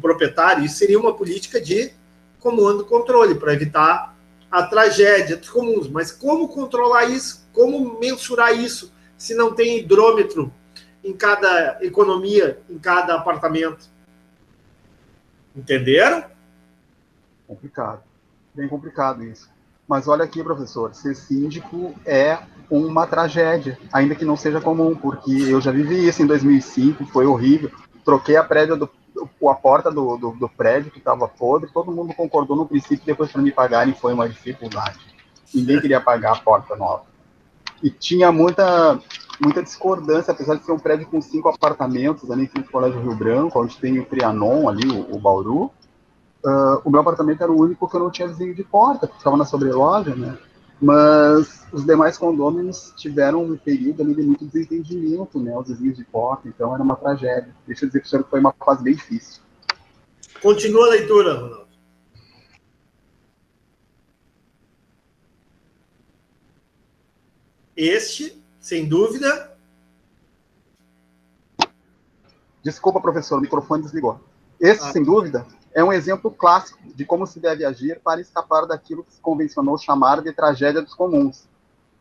proprietário, isso seria uma política de comando e controle, para evitar a tragédia dos comuns. Mas como controlar isso? Como mensurar isso se não tem hidrômetro em cada economia, em cada apartamento? Entenderam? Complicado. Bem complicado isso. Mas olha aqui, professor, ser síndico é uma tragédia, ainda que não seja comum, porque eu já vivi isso em 2005, foi horrível. Troquei a porta do prédio que estava podre, todo mundo concordou no princípio, depois para me pagarem foi uma dificuldade. Ninguém queria pagar a porta nova. E tinha muita discordância, apesar de ser um prédio com 5 apartamentos, ali em frente ao Colégio Rio Branco, onde tem o Trianon ali, o Bauru. O meu apartamento era o único que eu não tinha vizinho de porta, porque ficava na sobreloja, né? Mas os demais condôminos tiveram um período ali de muito desentendimento, né? Os vizinhos de porta, então era uma tragédia. Deixa eu dizer para o senhor que foi uma fase bem difícil. Continua a leitura, Ronaldo. Este, sem dúvida... Desculpa, professor, o microfone desligou. Esse, sem dúvida, é um exemplo clássico de como se deve agir para escapar daquilo que se convencionou chamar de tragédia dos comuns,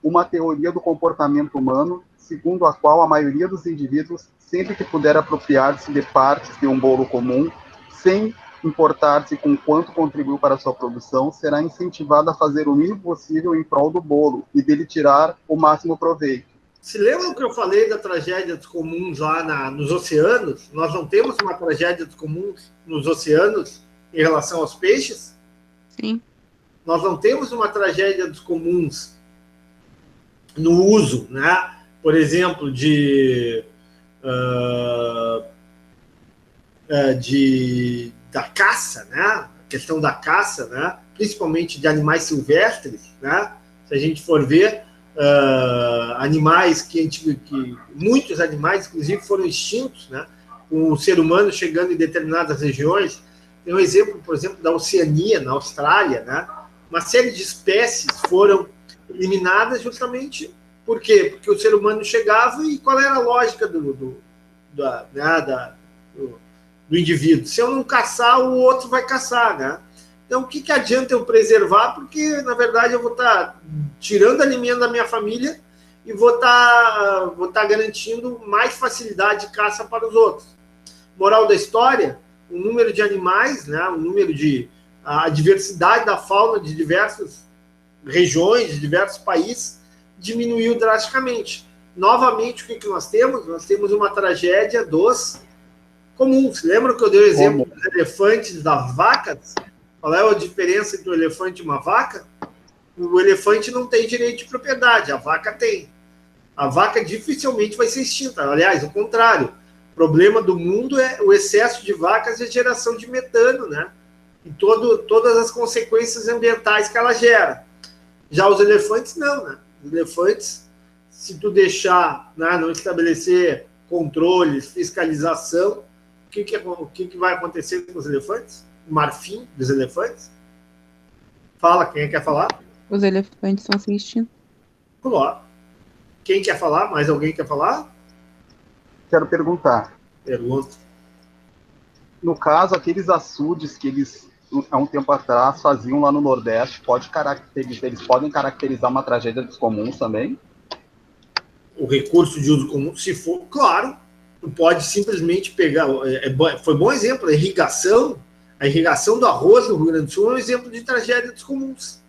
uma teoria do comportamento humano, segundo a qual a maioria dos indivíduos, sempre que puder apropriar-se de partes de um bolo comum, sem importar-se com quanto contribuiu para a sua produção, será incentivado a fazer o mínimo possível em prol do bolo e dele tirar o máximo proveito. Se lembram que eu falei da tragédia dos comuns lá nos oceanos? Nós não temos uma tragédia dos comuns nos oceanos em relação aos peixes? Sim. Nós não temos uma tragédia dos comuns no uso, né? Por exemplo, da caça, né? A questão da caça, né? Principalmente de animais silvestres, né? Se a gente for ver, animais que muitos animais, inclusive, foram extintos, né? Com o ser humano chegando em determinadas regiões. Tem um exemplo, por exemplo, da Oceania, na Austrália, né? Uma série de espécies foram eliminadas justamente por quê? Porque o ser humano chegava e qual era a lógica do indivíduo? Se eu não caçar, o outro vai caçar, né? Então, o que adianta eu preservar? Porque, na verdade, eu vou estar tirando alimento da minha família e vou estar garantindo mais facilidade de caça para os outros. Moral da história, o número de animais, né, a diversidade da fauna de diversas regiões, de diversos países, diminuiu drasticamente. Novamente, o que nós temos? Nós temos uma tragédia dos comuns. Lembra que eu dei o exemplo dos elefantes, das vacas? Qual é a diferença entre um elefante e uma vaca? O elefante não tem direito de propriedade, a vaca tem. A vaca dificilmente vai ser extinta. Aliás, o contrário. O problema do mundo é o excesso de vacas e a geração de metano, né? E todas as consequências ambientais que ela gera. Já os elefantes, não, né? Os elefantes, se tu deixar, né, não estabelecer controles, fiscalização, o que vai acontecer com os elefantes? O marfim dos elefantes? Fala, quem quer falar? Os elefantes vão ser extintos. Claro. Quem quer falar? Mais alguém quer falar? Quero perguntar. Pergunta. No caso, aqueles açudes que eles, há um tempo atrás, faziam lá no Nordeste, eles podem caracterizar uma tragédia dos comuns também? O recurso de uso comum, se for, claro, tu pode simplesmente pegar... foi bom exemplo, a irrigação do arroz no Rio Grande do Sul é um exemplo de tragédia dos comuns.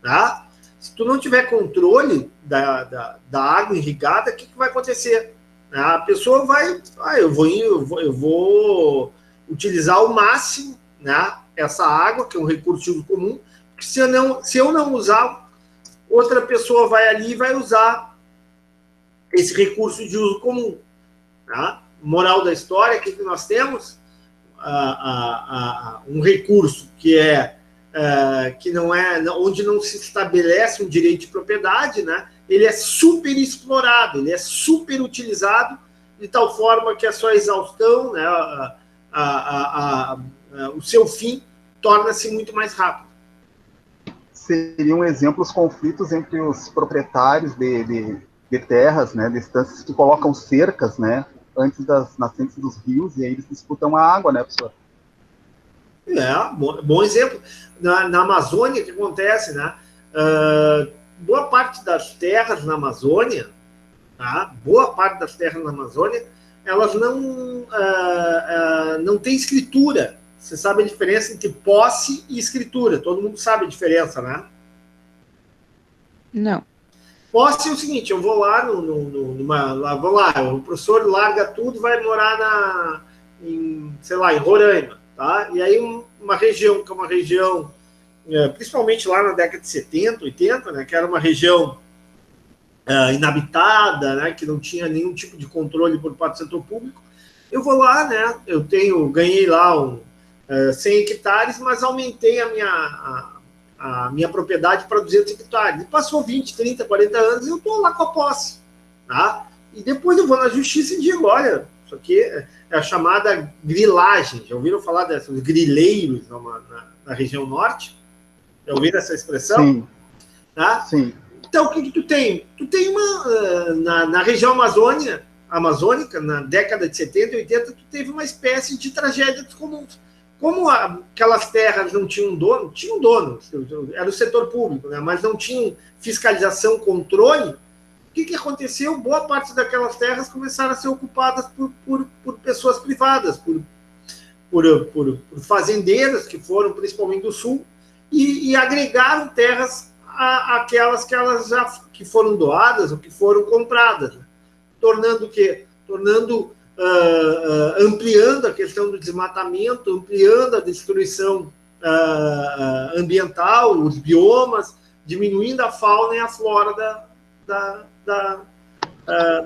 Tá? Se tu não tiver controle da água irrigada, o que vai acontecer? A pessoa vai... eu vou utilizar ao máximo, né, essa água, que é um recurso de uso comum, porque se eu não usar, outra pessoa vai ali e vai usar esse recurso de uso comum. Tá? Moral da história, o que nós temos? Um recurso que não é, onde não se estabelece um direito de propriedade, né? Ele é super explorado, ele é super utilizado de tal forma que a sua exaustão, né, o seu fim torna-se muito mais rápido. Seriam um exemplo os conflitos entre os proprietários de terras, né, de estâncias que colocam cercas, né, antes das nascentes dos rios, e aí eles disputam a água, né, professor? Bom exemplo. Na Amazônia, o que acontece, né? Boa parte das terras na Amazônia, tá? Elas não têm escritura. Você sabe a diferença entre posse e escritura. Todo mundo sabe a diferença, né? Não. Posse é o seguinte, eu vou lá o professor larga tudo, vai morar em Roraima, tá? E aí uma região, que é uma região, principalmente lá na década de 70, 80, né, que era uma região inabitada, né, que não tinha nenhum tipo de controle por parte do setor público, eu vou lá, né, ganhei lá 100 hectares, mas aumentei a minha propriedade para 200 hectares. E passou 20, 30, 40 anos e eu estou lá com a posse. Tá? E depois eu vou na justiça e digo, olha, isso aqui é a chamada grilagem. Já ouviram falar desses grileiros na região norte? Já ouviram essa expressão? Sim. Tá? Sim. Então, o que tu tem? Tu tem na região amazônica, na década de 70 e 80, tu teve uma espécie de tragédia dos comuns. Como aquelas terras não tinham dono, era o setor público, né? Mas não tinham fiscalização, controle, o que aconteceu? Boa parte daquelas terras começaram a ser ocupadas por pessoas privadas, por fazendeiros que foram principalmente do sul e agregaram terras àquelas que foram doadas ou que foram compradas, né? Tornando o quê? Ampliando a questão do desmatamento, ampliando a destruição ambiental, os biomas, diminuindo a fauna e a flora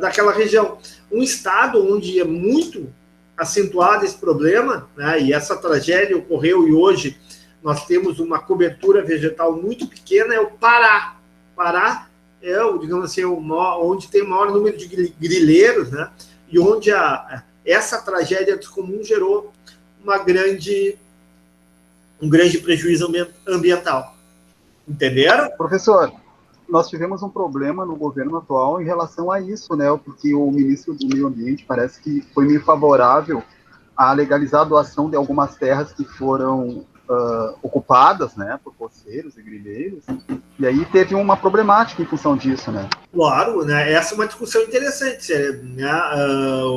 daquela região. Um estado onde é muito acentuado esse problema, né, e essa tragédia ocorreu e hoje nós temos uma cobertura vegetal muito pequena, é o Pará. Pará é, digamos assim, onde tem o maior número de grileiros, né, e onde essa tragédia comum gerou um grande prejuízo ambiental. Entenderam? Professor, nós tivemos um problema no governo atual em relação a isso, né? Porque o ministro do Meio Ambiente parece que foi meio favorável a legalizar a doação de algumas terras que foram ocupadas, né, por poceiros e grileiros, e aí teve uma problemática em função disso, né? Claro, né? Essa é uma discussão interessante, né?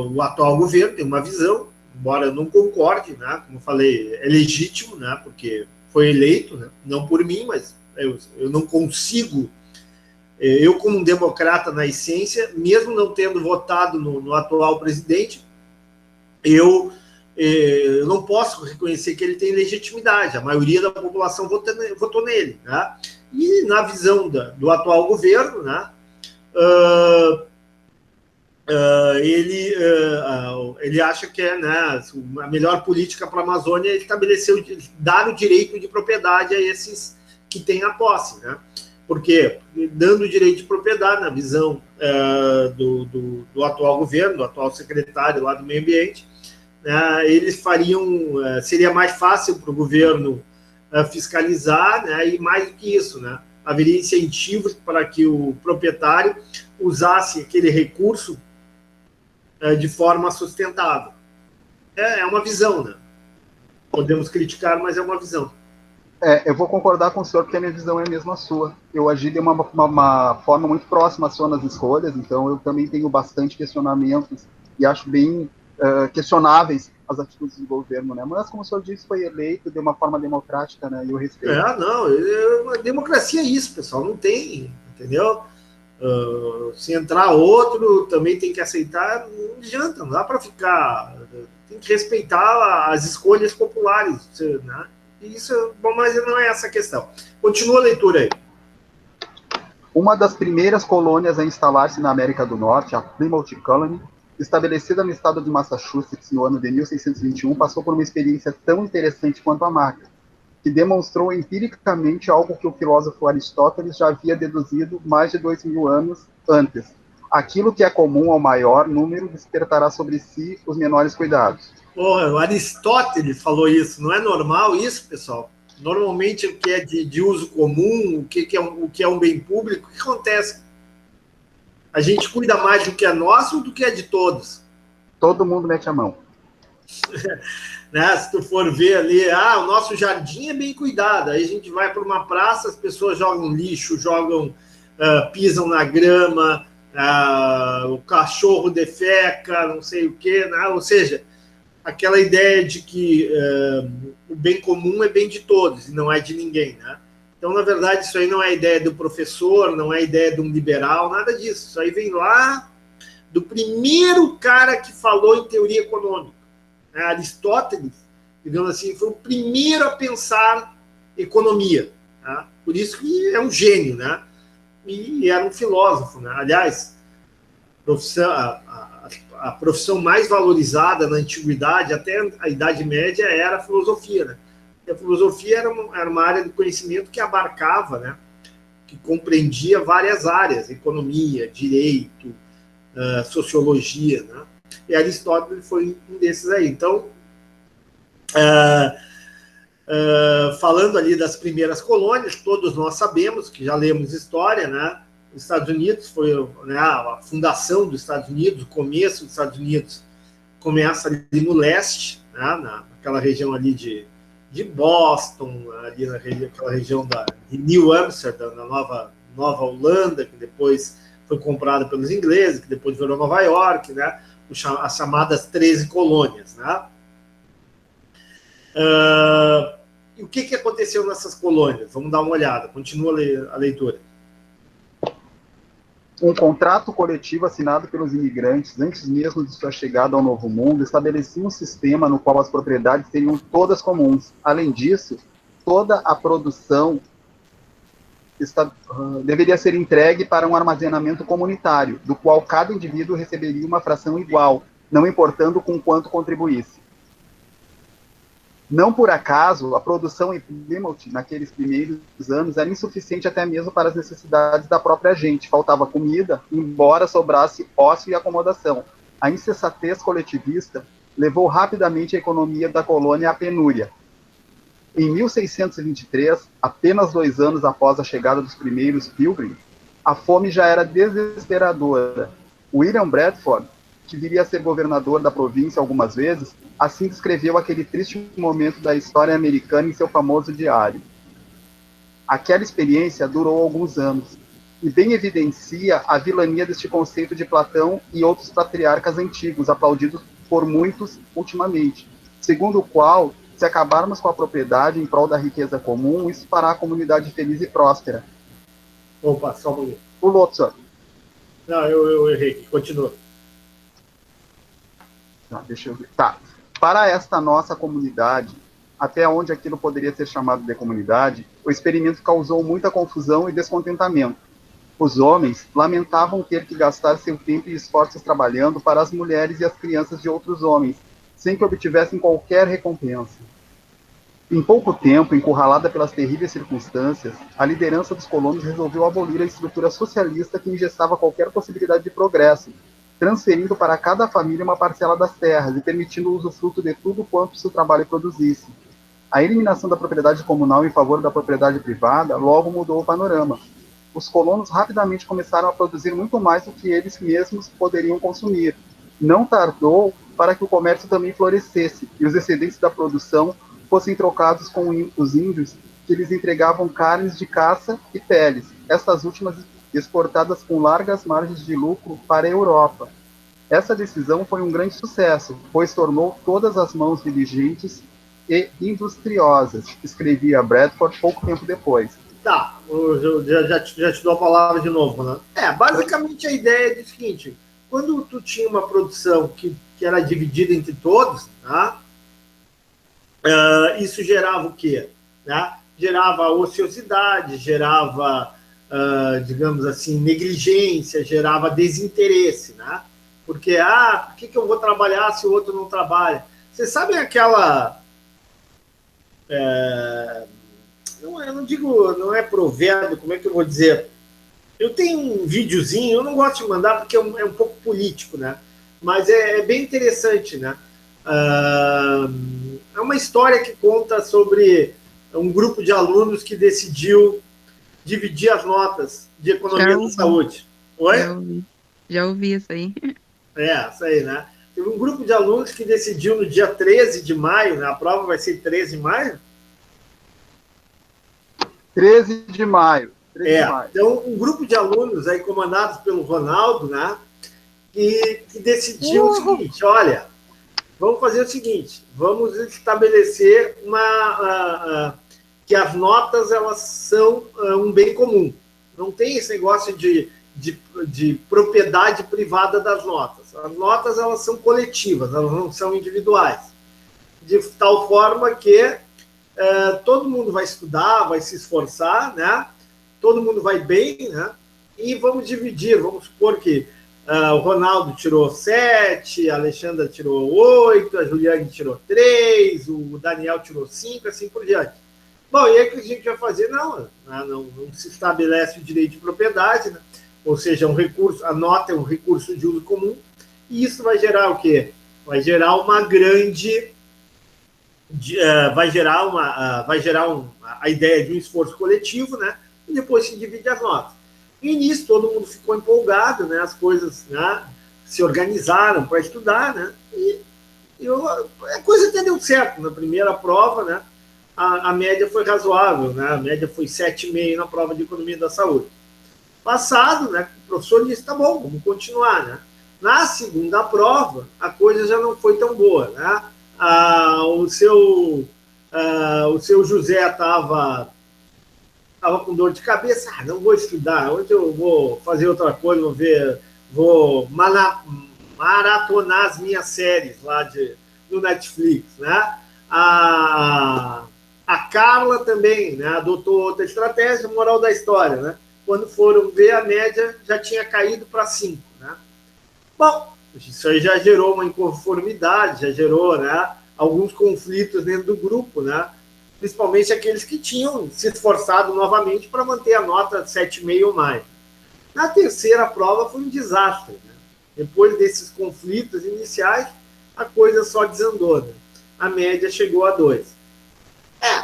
O atual governo tem uma visão, embora eu não concorde, né? Como eu falei, é legítimo, né? Porque foi eleito, né? Não por mim, mas eu não consigo, eu como um democrata na essência, mesmo não tendo votado no atual presidente, eu não posso reconhecer que ele tem legitimidade. A maioria da população votou nele, né? E na visão do atual governo, né, ele acha que né, a melhor política para a Amazônia é estabelecer, dar o direito de propriedade a esses que têm a posse, né? Porque dando o direito de propriedade, na visão do atual governo, do atual secretário lá do Meio Ambiente, eles seria mais fácil para o governo fiscalizar, né, e mais do que isso, né, haveria incentivos para que o proprietário usasse aquele recurso de forma sustentável. É uma visão, né? Podemos criticar, mas é uma visão. Eu vou concordar com o senhor, porque a minha visão é a mesma sua. Eu agi de uma forma muito próxima à sua nas escolhas, então eu também tenho bastante questionamentos e acho bem questionáveis as atitudes do governo, né? Mas, como o senhor disse, foi eleito de uma forma democrática, né? E eu respeito. A democracia é isso, pessoal, não tem, entendeu? Se entrar outro, também tem que aceitar, não adianta, não dá para ficar, tem que respeitar as escolhas populares, né? Isso, bom, mas não é essa a questão. Continua a leitura aí. Uma das primeiras colônias a instalar-se na América do Norte, a Plymouth Colony, estabelecida no estado de Massachusetts no ano de 1621, passou por uma experiência tão interessante quanto a marca, que demonstrou empiricamente algo que o filósofo Aristóteles já havia deduzido mais de 2000 anos antes. Aquilo que é comum ao maior número despertará sobre si os menores cuidados. O Aristóteles falou isso, não é normal isso, pessoal? Normalmente o que é de uso comum, o que é um bem público, o que acontece? A gente cuida mais do que é nosso do que é de todos. Todo mundo mete a mão. Né? Se tu for ver ali, o nosso jardim é bem cuidado. Aí a gente vai para uma praça, as pessoas jogam lixo, pisam na grama, o cachorro defeca, não sei o quê, né? Ou seja, aquela ideia de que o bem comum é bem de todos e não é de ninguém, né? Então, na verdade, isso aí não é ideia do professor, não é ideia de um liberal, nada disso. Isso aí vem lá do primeiro cara que falou em teoria econômica. Aristóteles, digamos assim, foi o primeiro a pensar economia. Tá? Por isso que é um gênio, né? E era um filósofo, né? Aliás, a profissão mais valorizada na antiguidade, até a Idade Média, era a filosofia, né? A filosofia era uma área de conhecimento que abarcava, né, que compreendia várias áreas, economia, direito, sociologia, né? E Aristóteles foi um desses aí. Então, falando ali das primeiras colônias, todos nós sabemos, que já lemos história, né? Os Estados Unidos foi, né, a fundação dos Estados Unidos, o começo dos Estados Unidos começa ali no leste, né, naquela região ali de de Boston, ali naquela região de New Amsterdam, na Nova Holanda, que depois foi comprada pelos ingleses, que depois virou Nova York, né? As chamadas 13 colônias, né? E o que aconteceu nessas colônias? Vamos dar uma olhada, continua a leitura. Um contrato coletivo assinado pelos imigrantes antes mesmo de sua chegada ao Novo Mundo estabelecia um sistema no qual as propriedades seriam todas comuns. Além disso, toda a produção deveria ser entregue para um armazenamento comunitário, do qual cada indivíduo receberia uma fração igual, não importando com quanto contribuísse. Não por acaso, a produção em Plymouth, naqueles primeiros anos, era insuficiente até mesmo para as necessidades da própria gente. Faltava comida, embora sobrasse ócio e acomodação. A insensatez coletivista levou rapidamente a economia da colônia à penúria. Em 1623, apenas 2 anos após a chegada dos primeiros Pilgrims, a fome já era desesperadora. William Bradford, que viria a ser governador da província algumas vezes, assim descreveu aquele triste momento da história americana em seu famoso diário. Aquela experiência durou alguns anos, e bem evidencia a vilania deste conceito de Platão e outros patriarcas antigos, aplaudidos por muitos ultimamente, segundo o qual, se acabarmos com a propriedade em prol da riqueza comum, isso fará a comunidade feliz e próspera. Opa, só um pouquinho. Pulou, senhor. Não, eu errei. Continua. Deixa eu ver. Tá. Para esta nossa comunidade, até onde aquilo poderia ser chamado de comunidade, o experimento causou muita confusão e descontentamento. Os homens lamentavam ter que gastar seu tempo e esforços trabalhando para as mulheres e as crianças de outros homens, sem que obtivessem qualquer recompensa. Em pouco tempo, encurralada pelas terríveis circunstâncias, a liderança dos colonos resolveu abolir a estrutura socialista que ingessava qualquer possibilidade de progresso, transferindo para cada família uma parcela das terras e permitindo o usufruto de tudo quanto seu trabalho produzisse. A eliminação da propriedade comunal em favor da propriedade privada logo mudou o panorama. Os colonos rapidamente começaram a produzir muito mais do que eles mesmos poderiam consumir. Não tardou para que o comércio também florescesse e os excedentes da produção fossem trocados com os índios, que lhes entregavam carnes de caça e peles, estas últimas exportadas com largas margens de lucro para a Europa. Essa decisão foi um grande sucesso, pois tornou todas as mãos diligentes e industriosas, escrevia Bradford pouco tempo depois. Tá, eu já te dou a palavra de novo, né? Basicamente a ideia é o seguinte: quando tu tinha uma produção que era dividida entre todos, né, isso gerava o quê? Né? Gerava ociosidade, gerava, digamos assim, negligência, gerava desinteresse, né? Porque, por que eu vou trabalhar se o outro não trabalha? Vocês sabem aquela... eu não digo, não é provérbio, como é que eu vou dizer? Eu tenho um videozinho, eu não gosto de mandar porque é um pouco político, né? Mas é bem interessante, né? É uma história que conta sobre um grupo de alunos que decidiu dividir as notas de economia da saúde. Oi? Já ouvi isso aí. Isso aí, né? Teve um grupo de alunos que decidiu no dia 13 de maio, né? A prova vai ser 13 de maio? 13 de maio. 13 de maio. Então, um grupo de alunos aí comandados pelo Ronaldo, né? Que decidiu o seguinte: olha, vamos fazer o seguinte, vamos estabelecer que as notas, elas são um bem comum. Não tem esse negócio de propriedade privada das notas. As notas, elas são coletivas, elas não são individuais. De tal forma que todo mundo vai estudar, vai se esforçar, né? Todo mundo vai bem, né? E vamos dividir, vamos supor que o Ronaldo tirou 7, a Alexandra tirou 8, a Juliane tirou 3, o Daniel tirou 5, assim por diante. Bom, e aí o que a gente vai fazer? Não se estabelece o direito de propriedade, né? Ou seja, um recurso, a nota é um recurso de uso comum, e isso vai gerar o quê? Vai gerar uma grande... vai gerar a ideia de um esforço coletivo, né? E depois se divide as notas. E nisso todo mundo ficou empolgado, né? As coisas, né, se organizaram para estudar, né? E a coisa até deu certo. Na primeira prova, né, a média foi razoável, né? A média foi 7,5 na prova de economia da saúde. Passado, né, o professor disse, tá bom, vamos continuar, né? Na segunda prova, a coisa já não foi tão boa, né? O seu José estava com dor de cabeça, não vou estudar, hoje eu vou fazer outra coisa, vou maratonar as minhas séries lá no Netflix, né? A Carla também, né, adotou outra estratégia, moral da história, né? Quando foram ver, a média já tinha caído para 5, né? Bom, isso aí já gerou uma inconformidade, já gerou, né, alguns conflitos dentro do grupo, né? Principalmente aqueles que tinham se esforçado novamente para manter a nota 7,5 ou mais. Na terceira prova foi um desastre, né? Depois desses conflitos iniciais, a coisa só desandou, né? A média chegou a 2.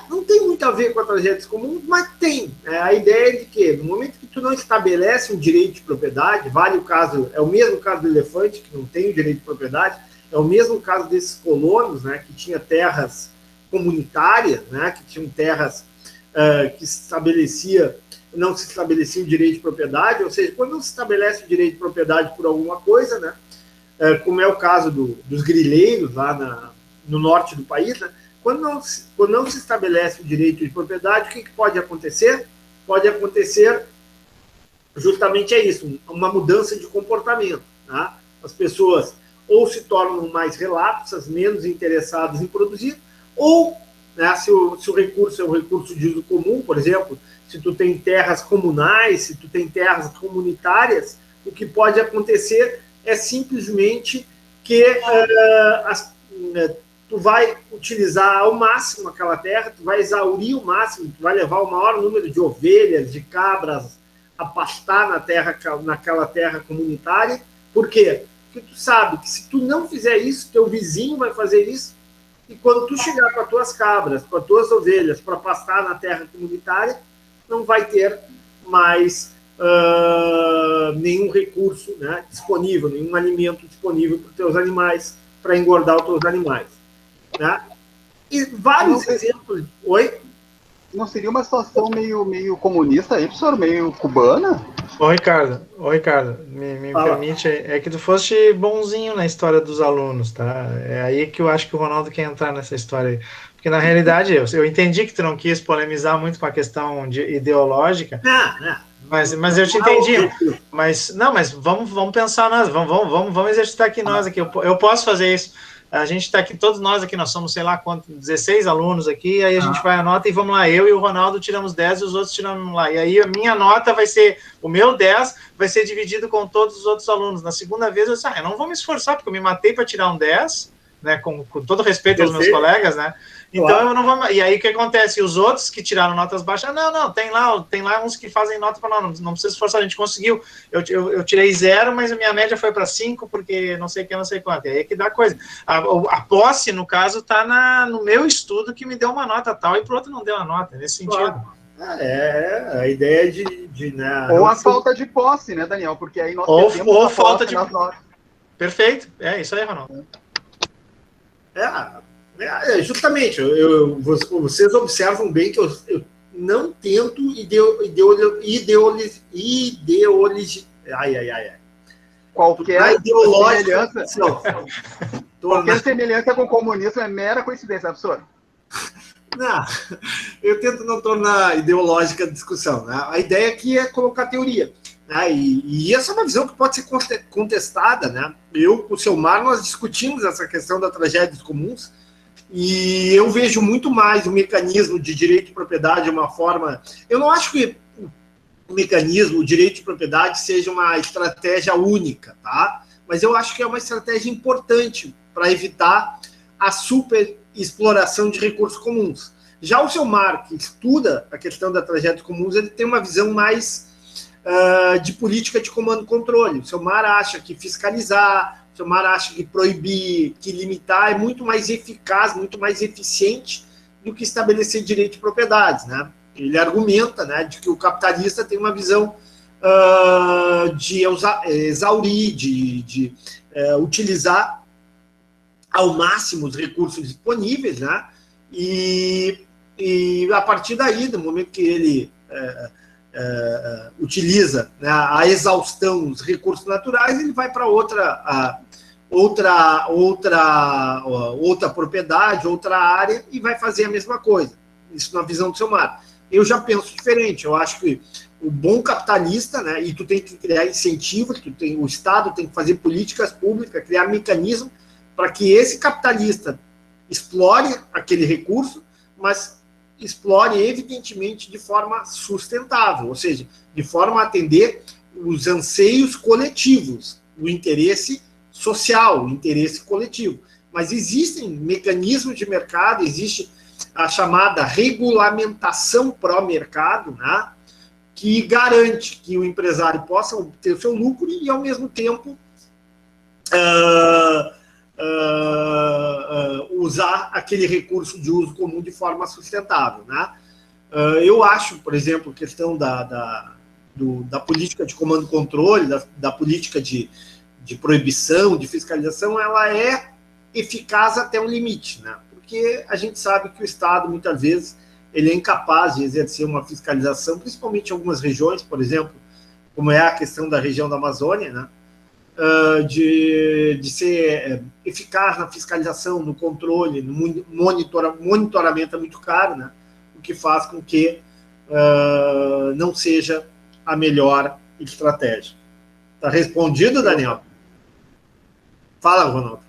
Não tem muito a ver com a tragédia comum, mas tem. A ideia é de que, no momento que tu não estabelece um direito de propriedade, vale o caso, é o mesmo caso do elefante, que não tem o direito de propriedade, é o mesmo caso desses colonos, né, que tinha terras comunitárias, né, que tinham terras que não se estabelecia o direito de propriedade, ou seja, quando não se estabelece o direito de propriedade por alguma coisa, né, como é o caso dos grileiros lá no norte do país, né, quando não se estabelece o direito de propriedade, o que pode acontecer? Pode acontecer justamente isso, uma mudança de comportamento. Né? As pessoas ou se tornam mais relapsas, menos interessadas em produzir, ou, né, se o recurso é um recurso de uso comum, por exemplo, se tu tem terras comunais, se tu tem terras comunitárias, o que pode acontecer é simplesmente que tu vai utilizar ao máximo aquela terra, tu vai exaurir o máximo, tu vai levar o maior número de ovelhas, de cabras a pastar naquela terra comunitária. Por quê? Porque tu sabe que se tu não fizer isso, teu vizinho vai fazer isso, e quando tu chegar com as tuas cabras, com as tuas ovelhas para pastar na terra comunitária, não vai ter mais nenhum recurso, né, disponível, nenhum alimento disponível para os teus animais, para engordar os teus animais. Né? E vários exemplos. Oi? Não seria uma situação meio comunista aí, professor? Meio cubana? Ô, Ricardo, me permite, é que tu foste bonzinho na história dos alunos, tá? É aí que eu acho que o Ronaldo quer entrar nessa história aí. Porque, na realidade, eu entendi que tu não quis polemizar muito com a questão ideológica, mas eu te entendi. Mas vamos pensar nós, vamos exercitar aqui nós aqui. Eu posso fazer isso. A gente está aqui, todos nós aqui, nós somos, sei lá quantos, 16 alunos aqui, aí a gente vai a nota e vamos lá, eu e o Ronaldo tiramos 10 e os outros tiramos lá. E aí a minha nota vai ser, o meu 10 vai ser dividido com todos os outros alunos. Na segunda vez eu disse, eu não vou me esforçar, porque eu me matei para tirar um 10, né, com todo respeito aos meus colegas, né? Então eu não vou. E aí o que acontece? Os outros que tiraram notas baixas, não, tem lá uns que fazem nota para nós, não precisa esforçar, a gente conseguiu. Eu tirei 0, mas a minha média foi para 5, porque não sei o que, não sei quanto. E aí é que dá coisa. A posse, no caso, está no meu estudo que me deu uma nota tal, e para o outro não deu uma nota, nesse sentido. A ideia de né, ou a falta de posse, né, Daniel? Porque aí nós ou falta de. Perfeito, é isso aí, Ronaldo. Justamente, vocês observam bem que eu não tento qualquer semelhança. Qualquer semelhança com o comunismo é mera coincidência, professor. Não, eu tento não tornar ideológica a discussão. Né? A ideia aqui é colocar teoria. Né? E essa é uma visão que pode ser contestada. Né? Eu, com o Selmar, nós discutimos essa questão das tragédias comuns, e eu vejo muito mais o mecanismo de direito de propriedade uma forma... Eu não acho que o mecanismo, o direito de propriedade, seja uma estratégia única, tá? Mas eu acho que é uma estratégia importante para evitar a superexploração de recursos comuns. Já o Selmar, que estuda a questão da tragédia comuns, ele tem uma visão mais de política de comando e controle. O Selmar acha que fiscalizar, o Selmar acha que proibir, que limitar é muito mais eficaz, muito mais eficiente do que estabelecer direito de propriedade, né? Ele argumenta, né, de que o capitalista tem uma visão de exaurir, de utilizar ao máximo os recursos disponíveis, né? E e a partir daí, no momento que ele utiliza, né, a exaustão dos recursos naturais, ele vai para outra propriedade, outra área, e vai fazer a mesma coisa. Isso na visão do Selmar. Eu já penso diferente. Eu acho que o bom capitalista, né, e tu tem que criar incentivos, o Estado tem que fazer políticas públicas, criar mecanismos para que esse capitalista explore aquele recurso, mas explore, evidentemente, de forma sustentável, ou seja, de forma a atender os anseios coletivos, o interesse social, o interesse coletivo. Mas existem mecanismos de mercado, existe a chamada regulamentação pró-mercado, né, que garante que o empresário possa ter o seu lucro e, ao mesmo tempo, usar aquele recurso de uso comum de forma sustentável, né? Eu acho, por exemplo, a questão da política de comando e controle, da política de proibição, de fiscalização, ela é eficaz até um limite, né? Porque a gente sabe que o Estado, muitas vezes, ele é incapaz de exercer uma fiscalização, principalmente em algumas regiões, por exemplo, como é a questão da região da Amazônia, né? De ser eficaz na fiscalização, no controle, no monitoramento é muito caro, né? O que faz com que não seja a melhor estratégia. Está respondido, Daniel? Fala, Ronaldo.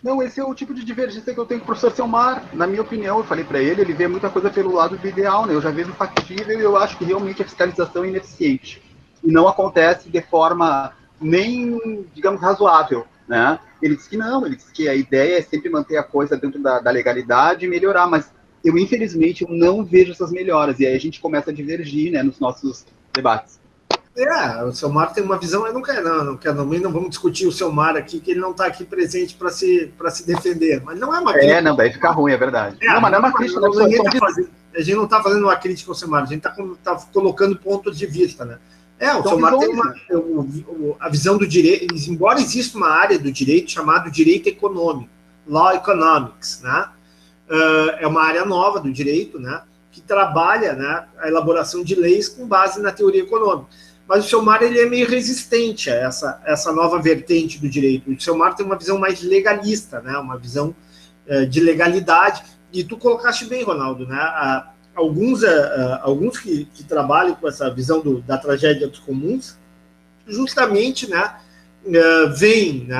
Não, esse é o tipo de divergência que eu tenho com o professor Selmar. Na minha opinião, eu falei para ele vê muita coisa pelo lado do ideal, né? Eu já vejo factível e eu acho que realmente a fiscalização é ineficiente. E não acontece de forma nem, digamos, razoável, né? Ele disse que não, ele disse que a ideia é sempre manter a coisa dentro da legalidade e melhorar, mas eu, infelizmente, eu não vejo essas melhoras, e aí a gente começa a divergir, né, nos nossos debates. O Selmar tem uma visão, eu não vamos discutir o Selmar aqui, que ele não está aqui presente para se defender, mas não é uma crítica. Não, daí fica ruim, é verdade. Não, mas não é uma crítica. A gente não está fazendo uma crítica ao Selmar, a gente está colocando pontos de vista, né? O Selmar tem a visão do direito, embora exista uma área do direito chamada direito econômico, law economics, né? É uma área nova do direito, né, que trabalha, né, a elaboração de leis com base na teoria econômica. Mas o Selmar, ele é meio resistente a essa nova vertente do direito. O Selmar tem uma visão mais legalista, né, uma visão de legalidade. E tu colocaste bem, Ronaldo, né, alguns que trabalham com essa visão da tragédia dos comuns, justamente, né, veem, né,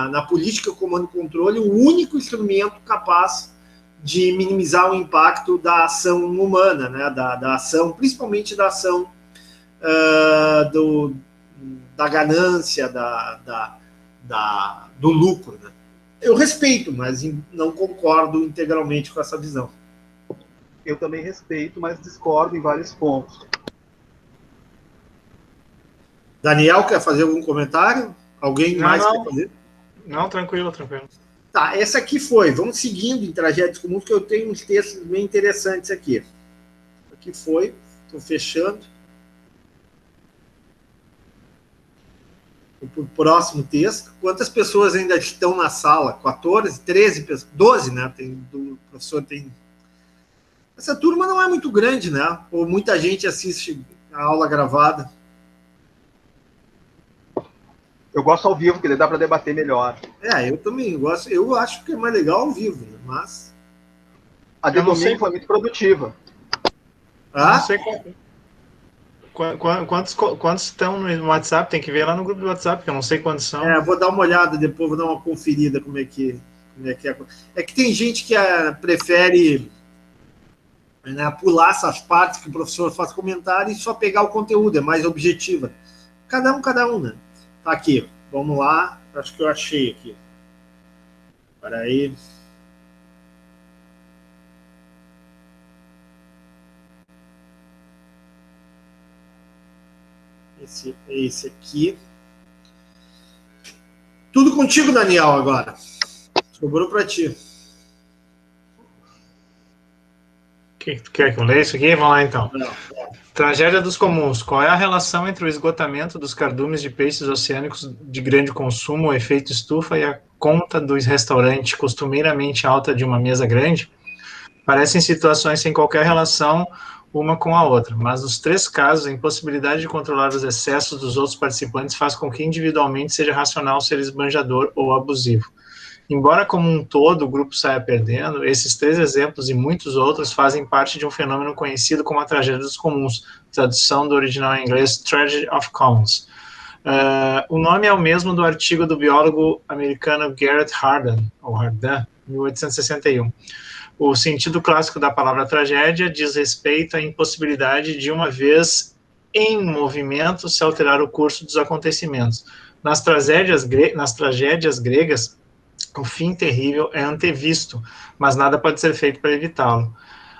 na política comando e controle o único instrumento capaz de minimizar o impacto da ação humana, né, da ação, principalmente da ação da ganância, do lucro, né? Eu respeito, mas não concordo integralmente com essa visão. Eu também respeito, mas discordo em vários pontos. Daniel, quer fazer algum comentário? Alguém mais quer fazer? Não, tranquilo. Tá, essa aqui foi. Vamos seguindo em tragédias comuns, que eu tenho uns textos bem interessantes aqui. Aqui foi. Estou fechando. Para o próximo texto. Quantas pessoas ainda estão na sala? 14, 13 pessoas? 12, né? O professor tem... Essa turma não é muito grande, né? Ou muita gente assiste a aula gravada. Eu gosto ao vivo, porque dá para debater melhor. Eu também gosto. Eu acho que é mais legal ao vivo, né? Mas... A de domingo foi muito produtiva. Não sei quantos estão no WhatsApp, tem que ver lá no grupo do WhatsApp, que eu não sei quantos são. Vou dar uma olhada depois, vou dar uma conferida como é que é. É que tem gente que prefere, né, pular essas partes que o professor faz comentário e só pegar o conteúdo, é mais objetiva. Cada um, né? Tá aqui, vamos lá, acho que eu achei aqui. Espera aí. Esse aqui. Tudo contigo, Daniel, agora. Sobrou para ti. Tu quer que eu leia isso aqui? Vamos lá, então. Tragédia dos comuns. Qual é a relação entre o esgotamento dos cardumes de peixes oceânicos de grande consumo, o efeito estufa e a conta do restaurante costumeiramente alta de uma mesa grande? Parecem situações sem qualquer relação uma com a outra, mas nos 3 casos, a impossibilidade de controlar os excessos dos outros participantes faz com que individualmente seja racional ser esbanjador ou abusivo. Embora como um todo o grupo saia perdendo, esses 3 exemplos e muitos outros fazem parte de um fenômeno conhecido como a tragédia dos comuns, tradução do original em inglês Tragedy of Commons. O nome é o mesmo do artigo do biólogo americano Garrett Hardin, 1861. O sentido clássico da palavra tragédia diz respeito à impossibilidade de, uma vez em movimento, se alterar o curso dos acontecimentos. Nas tragédias gregas, o fim terrível é antevisto, mas nada pode ser feito para evitá-lo.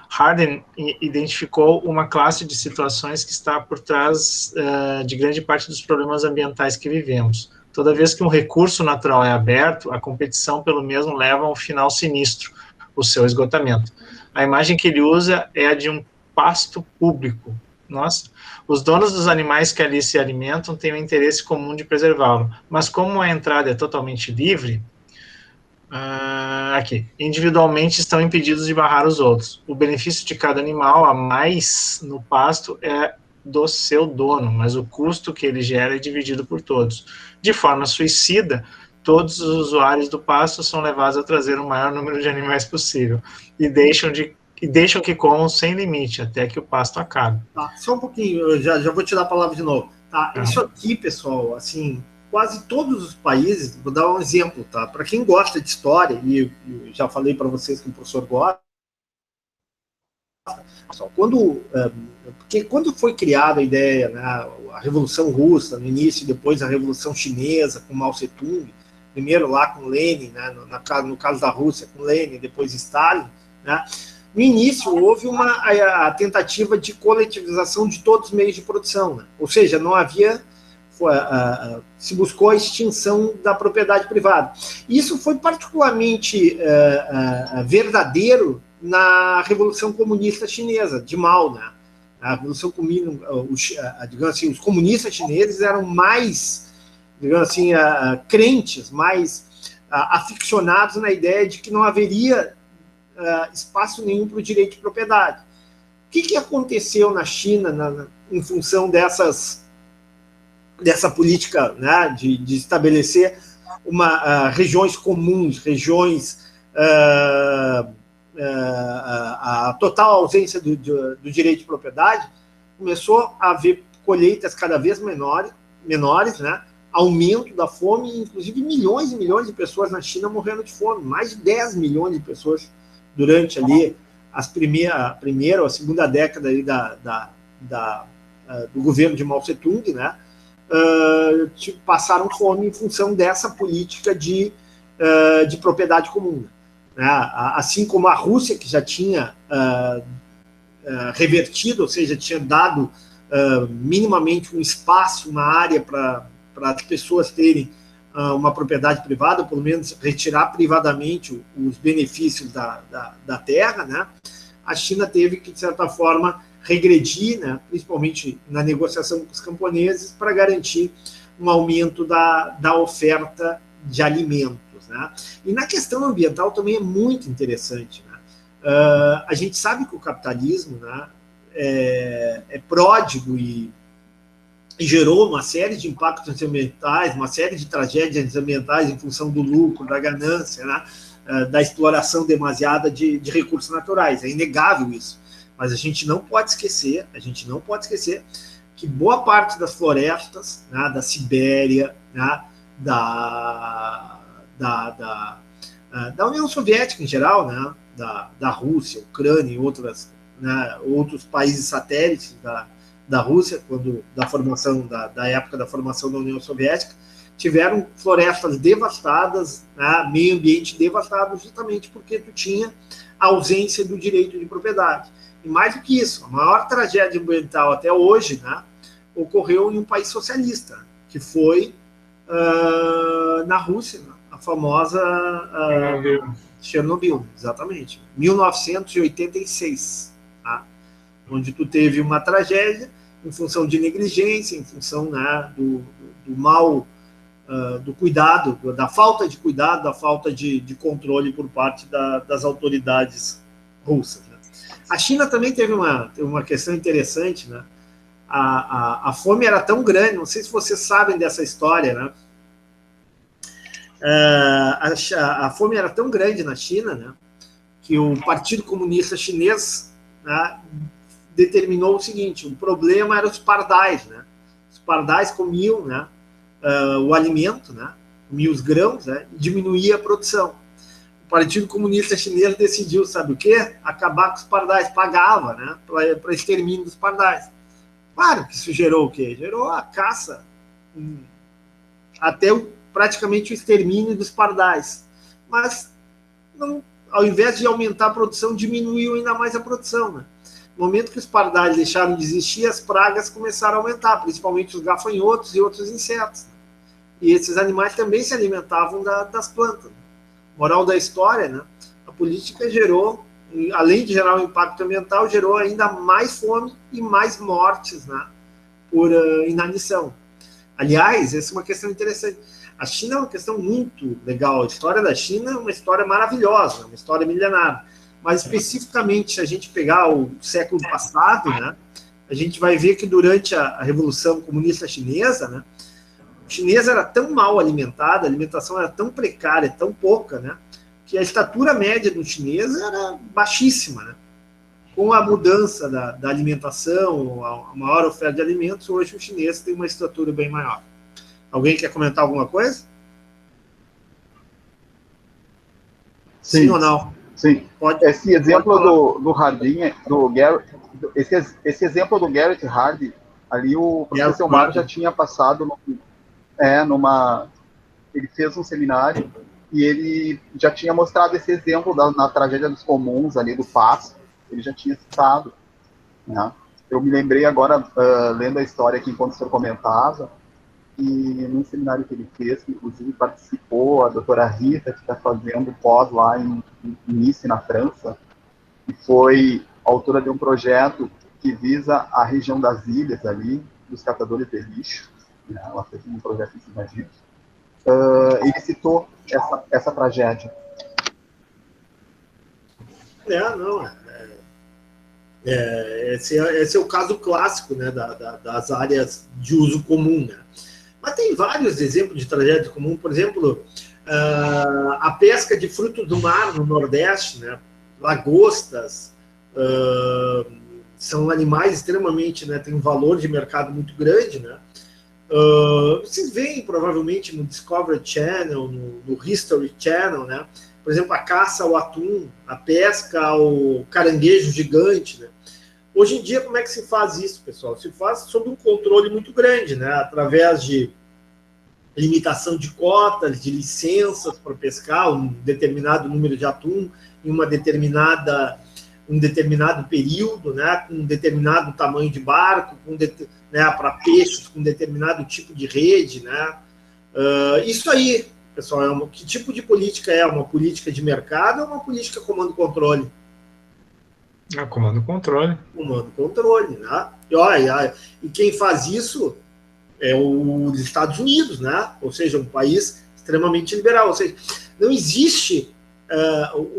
Hardin identificou uma classe de situações que está por trás de grande parte dos problemas ambientais que vivemos. Toda vez que um recurso natural é aberto, a competição pelo mesmo leva a um final sinistro, o seu esgotamento. A imagem que ele usa é a de um pasto público. Nossa, os donos dos animais que ali se alimentam têm o interesse comum de preservá-lo, mas como a entrada é totalmente livre, individualmente estão impedidos de barrar os outros. O benefício de cada animal a mais no pasto é do seu dono, mas o custo que ele gera é dividido por todos. De forma suicida, todos os usuários do pasto são levados a trazer o maior número de animais possível e deixam que comam sem limite, até que o pasto acabe. Tá, só um pouquinho, eu já vou te dar a palavra de novo. Tá, isso aqui, pessoal, assim, quase todos os países, vou dar um exemplo, tá? Para quem gosta de história, e eu já falei para vocês que o professor gosta, porque quando foi criada a ideia, né, a Revolução Russa, no início, depois a Revolução Chinesa, com Mao Tse-tung, primeiro lá com Lenin, né, no caso da Rússia com Lenin, depois Stalin, né, no início houve a tentativa de coletivização de todos os meios de produção, né, ou seja, não havia, se buscou a extinção da propriedade privada. Isso foi particularmente verdadeiro na Revolução Comunista Chinesa, de Mao, né? A Revolução Comunista, digamos assim, os comunistas chineses eram mais, digamos assim, crentes, mais aficionados na ideia de que não haveria espaço nenhum para o direito de propriedade. O que aconteceu na China em função dessa política, né, de estabelecer regiões comuns, regiões a total ausência do direito de propriedade? Começou a haver colheitas cada vez menores, né? Aumento da fome, inclusive milhões e milhões de pessoas na China morrendo de fome, mais de 10 milhões de pessoas durante ali a primeira ou a segunda década ali do governo de Mao Tse-tung, né? Passaram fome em função dessa política de propriedade comum. Assim como a Rússia, que já tinha revertido, ou seja, tinha dado minimamente um espaço, uma área para as pessoas terem uma propriedade privada, ou pelo menos retirar privadamente os benefícios da terra, né? A China teve que, de certa forma, regredir, né, principalmente na negociação com os camponeses, para garantir um aumento da oferta de alimentos. Né? E na questão ambiental também é muito interessante. Né? A gente sabe que o capitalismo, né, é pródigo e gerou uma série de impactos ambientais, uma série de tragédias ambientais em função do lucro, da ganância, né, da exploração demasiada de recursos naturais. É inegável isso. Mas a gente não pode esquecer que boa parte das florestas, né, da Sibéria, né, da União Soviética em geral, né, da Rússia, Ucrânia e outros países satélites da Rússia, da época da formação da União Soviética, tiveram florestas devastadas, né, meio ambiente devastado, justamente porque tu tinha a ausência do direito de propriedade. E mais do que isso, a maior tragédia ambiental até hoje, né, ocorreu em um país socialista, que foi na Rússia, né, a famosa Chernobyl, exatamente, 1986, tá? Onde tu teve uma tragédia em função de negligência, em função, né, do mal, do cuidado, da falta de cuidado, da falta de controle por parte das autoridades russas. Né? A China também teve uma questão interessante, né? A fome era tão grande, não sei se vocês sabem dessa história, né? A fome era tão grande na China, né, que o Partido Comunista Chinês, né, determinou o seguinte: o problema era os pardais, né? Os pardais comiam, né, o alimento, né, comiam os grãos, né, e diminuía a produção. O Partido Comunista Chinês decidiu, sabe o quê? Acabar com os pardais, pagava, né, para extermínio dos pardais. Claro que isso gerou o quê? Gerou a caça, até praticamente o extermínio dos pardais. Mas, não, ao invés de aumentar a produção, diminuiu ainda mais a produção. Né? No momento que os pardais deixaram de existir, as pragas começaram a aumentar, principalmente os gafanhotos e outros insetos. Né? E esses animais também se alimentavam das plantas. Moral da história, né? A política gerou, além de gerar um impacto ambiental, gerou ainda mais fome e mais mortes, né? Por inanição. Aliás, essa é uma questão interessante. A China é uma questão muito legal. A história da China é uma história maravilhosa, uma história milenar. Mas, especificamente, se a gente pegar o século passado, né, a gente vai ver que durante a Revolução Comunista Chinesa, né, o chinês era tão mal alimentado, a alimentação era tão precária, tão pouca, né, que a estatura média do chinês era baixíssima. Né? Com a mudança da alimentação, a maior oferta de alimentos, hoje o chinês tem uma estatura bem maior. Alguém quer comentar alguma coisa? Sim ou não? Sim. Pode, esse exemplo do Hardin, esse exemplo do Garrett Hardin, ali o professor Mário já tinha passado ele fez um seminário e ele já tinha mostrado esse exemplo na tragédia dos comuns ali do Passo, ele já tinha citado. Né? Eu me lembrei agora, lendo a história aqui enquanto o senhor comentava, e num seminário que ele fez, que inclusive participou a doutora Rita, que está fazendo pós lá em Nice, na França, e foi autora de um projeto que visa a região das ilhas ali, dos catadores de lixo. Né? Ela fez um projeto em cima disso. Ele citou essa tragédia. Esse é o caso clássico, né, das áreas de uso comum. Né? Mas tem vários exemplos de tragédia comum. Por exemplo, a pesca de frutos do mar no Nordeste, né? Lagostas, são animais extremamente, né, tem um valor de mercado muito grande. Né? Vocês veem provavelmente no Discovery Channel, no History Channel, né? Por exemplo, a caça ao atum, a pesca ao caranguejo gigante. Né? Hoje em dia, como é que se faz isso, pessoal? Se faz sob um controle muito grande, né? Através de limitação de cotas, de licenças para pescar um determinado número de atum em um determinado período, né? Com um determinado tamanho de barco, né? Para peixes com determinado tipo de rede. Né? Isso aí, pessoal, que tipo de política é? Uma política de mercado ou uma política comando-controle? Comando-controle. Comando-controle, né? E quem faz isso é os Estados Unidos, né? Ou seja, um país extremamente liberal. Ou seja, não existe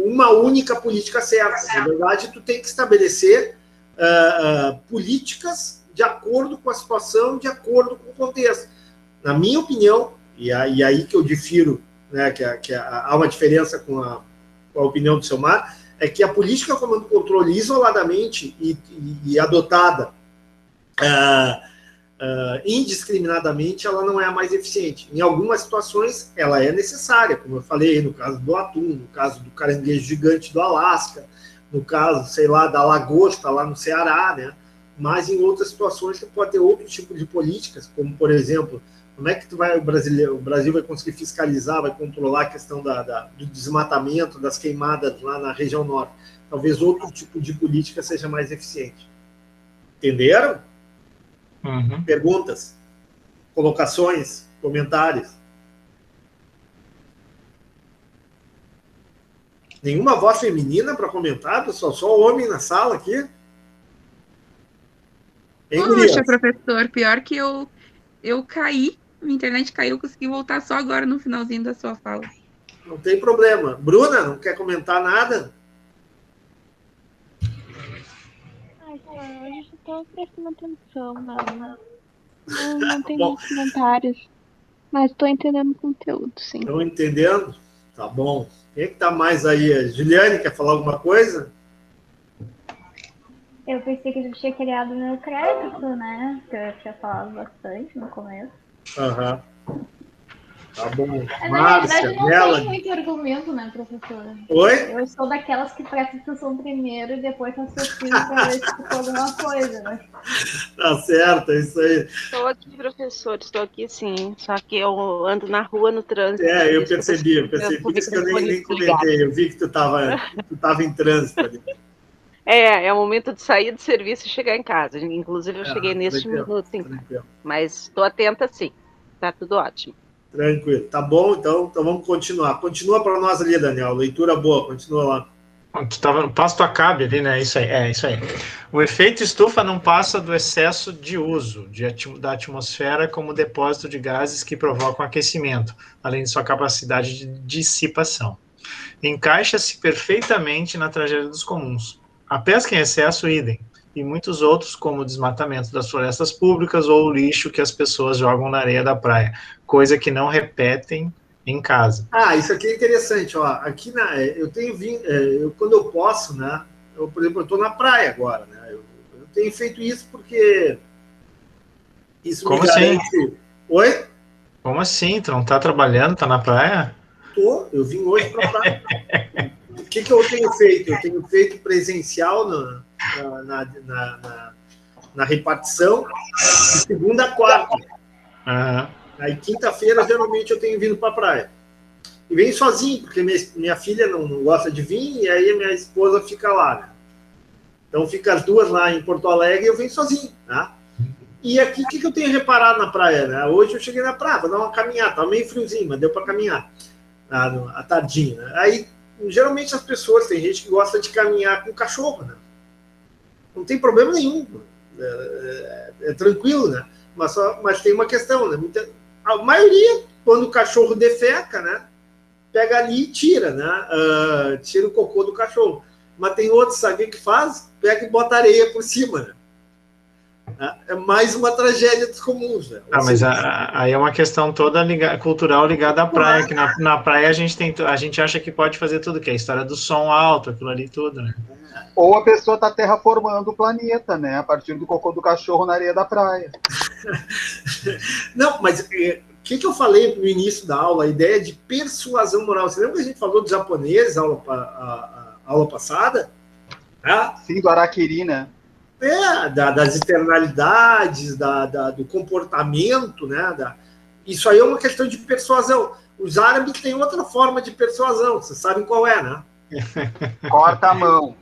uma única política certa. Na verdade, tu tem que estabelecer políticas de acordo com a situação, de acordo com o contexto. Na minha opinião, e aí que eu difiro, né, que há uma diferença com a opinião do seu Mar, é que a política comando-controle isoladamente e adotada indiscriminadamente, ela não é a mais eficiente. Em algumas situações, ela é necessária, como eu falei, no caso do atum, no caso do caranguejo gigante do Alasca, no caso, sei lá, da lagosta lá no Ceará, né? Mas em outras situações você pode ter outro tipo de políticas, como, por exemplo, como é que o Brasil vai conseguir fiscalizar, vai controlar a questão do desmatamento, das queimadas lá na região norte? Talvez outro tipo de política seja mais eficiente. Entenderam? Uhum. Perguntas? Colocações? Comentários? Nenhuma voz feminina para comentar, pessoal? Só homem na sala aqui? Poxa, professor, pior que eu caí, minha internet caiu, consegui voltar só agora no finalzinho da sua fala. Não tem problema. Bruna, não quer comentar nada? tô prestando atenção, não tem Bom. muitos comentários. Mas tô entendendo o conteúdo, sim. Estão entendendo? Tá bom. Quem é que tá mais aí? A Juliane, quer falar alguma coisa? Eu pensei que a gente tinha criado meu crédito, né? Que eu tinha falado bastante no começo. Aham. Tá bom. Na Márcia, verdade, não Melanie. tem muito argumento, né, professora? Oi? Eu sou daquelas que prestam atenção primeiro e depois raciocínio pra ver se ficou alguma coisa, né? Tá certo, é isso aí. Estou aqui, professor, estou aqui sim. Só que eu ando na rua, no trânsito. É, eu percebi. Por isso que eu nem comentei. Eu vi que tu tava em trânsito ali. É o momento de sair do serviço e chegar em casa. Inclusive, eu cheguei neste minuto, tranquilo. mas estou atenta sim. Tá tudo ótimo. Tranquilo. Tá bom, então vamos continuar. Continua para nós ali, Daniel. Leitura boa, continua lá. Tu tava no pasto acabe ali, né? Isso aí. O efeito estufa não passa do excesso de uso da atmosfera como depósito de gases que provocam aquecimento, além de sua capacidade de dissipação. Encaixa-se perfeitamente na tragédia dos comuns. A pesca em excesso, idem, e muitos outros, como o desmatamento das florestas públicas ou o lixo que as pessoas jogam na areia da praia, coisa que não repetem em casa. Isso aqui é interessante, ó. Aqui eu tenho vindo, quando eu posso, né? Por exemplo, eu estou na praia agora, né? Eu tenho feito isso porque isso Como me garante. Assim? Oi? Como assim? Tu não tá trabalhando? Tá na praia? Eu vim hoje para a praia. O que eu tenho feito? Eu tenho feito presencial na repartição de segunda a quarta. Uhum. Aí quinta-feira, geralmente, eu tenho vindo para a praia. E venho sozinho, porque minha filha não gosta de vir, e aí a minha esposa fica lá, né? Então fica as duas lá em Porto Alegre e eu venho sozinho, né? E aqui, o que eu tenho reparado na praia, né? Hoje eu cheguei na praia, vou dar uma caminhada, tá meio friozinho, mas deu para caminhar à tardinha, né? Aí, geralmente as pessoas, tem gente que gosta de caminhar com o cachorro, né? Não tem problema nenhum, é tranquilo, né? Mas tem uma questão, né? A maioria, quando o cachorro defeca, né? Pega ali e tira, né? Tira o cocô do cachorro. Mas tem outros, sabe o que faz? Pega e bota areia por cima, né? É mais uma tragédia dos comuns, né? Mas aí é uma questão toda cultural ligada à praia, que na praia a gente acha que pode fazer tudo, que é a história do som alto, aquilo ali tudo, né? Ou a pessoa está terraformando o planeta, né? A partir do cocô do cachorro na areia da praia. Não, mas o que eu falei no início da aula? A ideia de persuasão moral. Você lembra que a gente falou dos japoneses a aula passada? Sim, do Araquiri, né? Das externalidades, do comportamento, né? Isso aí é uma questão de persuasão. Os árabes têm outra forma de persuasão, vocês sabem qual é, né? Corta a mão.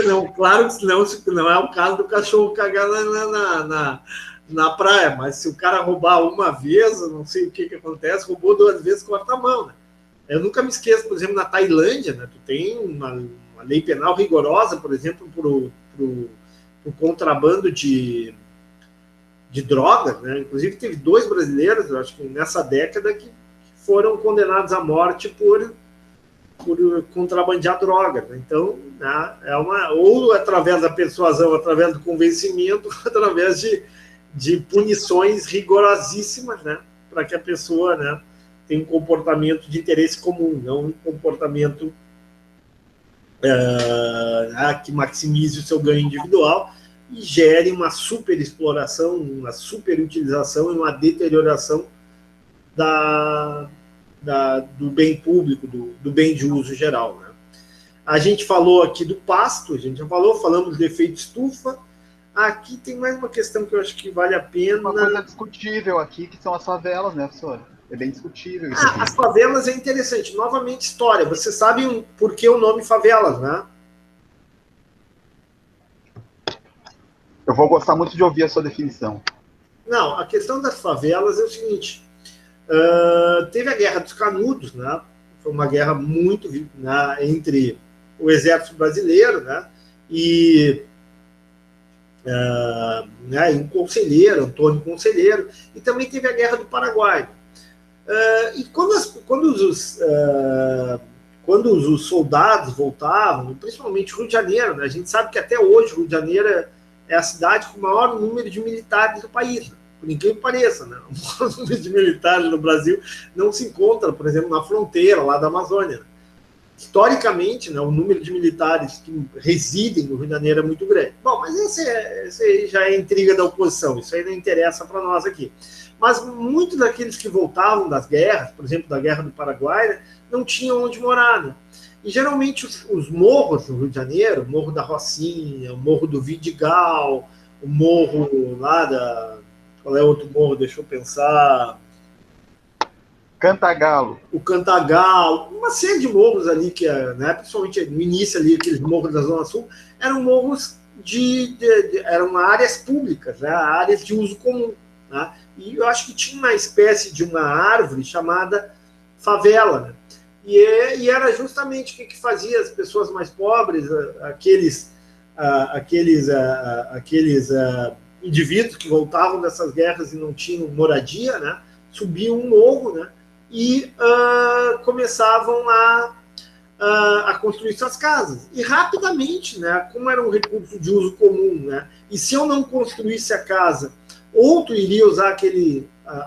Não, claro que não é o caso do cachorro cagar na praia, mas se o cara roubar uma vez, eu não sei o que acontece, roubou 2 vezes, corta a mão, né? Eu nunca me esqueço, por exemplo, na Tailândia, né? Tu tem uma lei penal rigorosa, por exemplo, pro contrabando de drogas, né? Inclusive teve 2 brasileiros, eu acho que nessa década, que foram condenados à morte por contrabandear drogas, né? Então, né, ou através da persuasão, através do convencimento, através de punições rigorosíssimas, né, para que a pessoa, né, tenha um comportamento de interesse comum, não um comportamento que maximize o seu ganho individual e gere uma superexploração, uma superutilização e uma deterioração do bem público, do bem de uso geral, né? A gente falou aqui do pasto, a gente já falamos do efeito estufa. Aqui tem mais uma questão que eu acho que vale a pena. Uma coisa discutível aqui, que são as favelas, né, professor? É bem discutível isso aqui. As favelas é interessante. Novamente, história. Você sabe por que o nome favelas, né? Eu vou gostar muito de ouvir a sua definição. Não, a questão das favelas é o seguinte. Teve a Guerra dos Canudos, né? Foi uma guerra muito, né, entre o exército brasileiro, né, e um conselheiro, Antônio Conselheiro, e também teve a Guerra do Paraguai. E quando os soldados voltavam, principalmente Rio de Janeiro, né, a gente sabe que até hoje o Rio de Janeiro é a cidade com o maior número de militares do país, né? Por incrível que pareça, né? O maior número de militares no Brasil não se encontra, por exemplo, na fronteira lá da Amazônia. Historicamente, né, o número de militares que residem no Rio de Janeiro é muito grande. Bom, mas esse aí já é intriga da oposição, isso aí não interessa para nós aqui. Mas muitos daqueles que voltavam das guerras, por exemplo, da Guerra do Paraguai, né, não tinham onde morar, né? E geralmente os morros do Rio de Janeiro, o Morro da Rocinha, o Morro do Vidigal, o morro lá da... Qual é outro morro? Deixa eu pensar... Cantagalo. O Cantagalo, uma série de morros ali, que, né, principalmente no início ali, aqueles morros da Zona Sul, eram morros eram áreas públicas, né, áreas de uso comum. Né, e eu acho que tinha uma espécie de uma árvore chamada favela, né, e era justamente o que fazia as pessoas mais pobres, aqueles indivíduos que voltavam dessas guerras e não tinham moradia, né, subiam um morro, né, e começavam a construir suas casas. E rapidamente, né, como era um recurso de uso comum, né, e se eu não construísse a casa, outro iria usar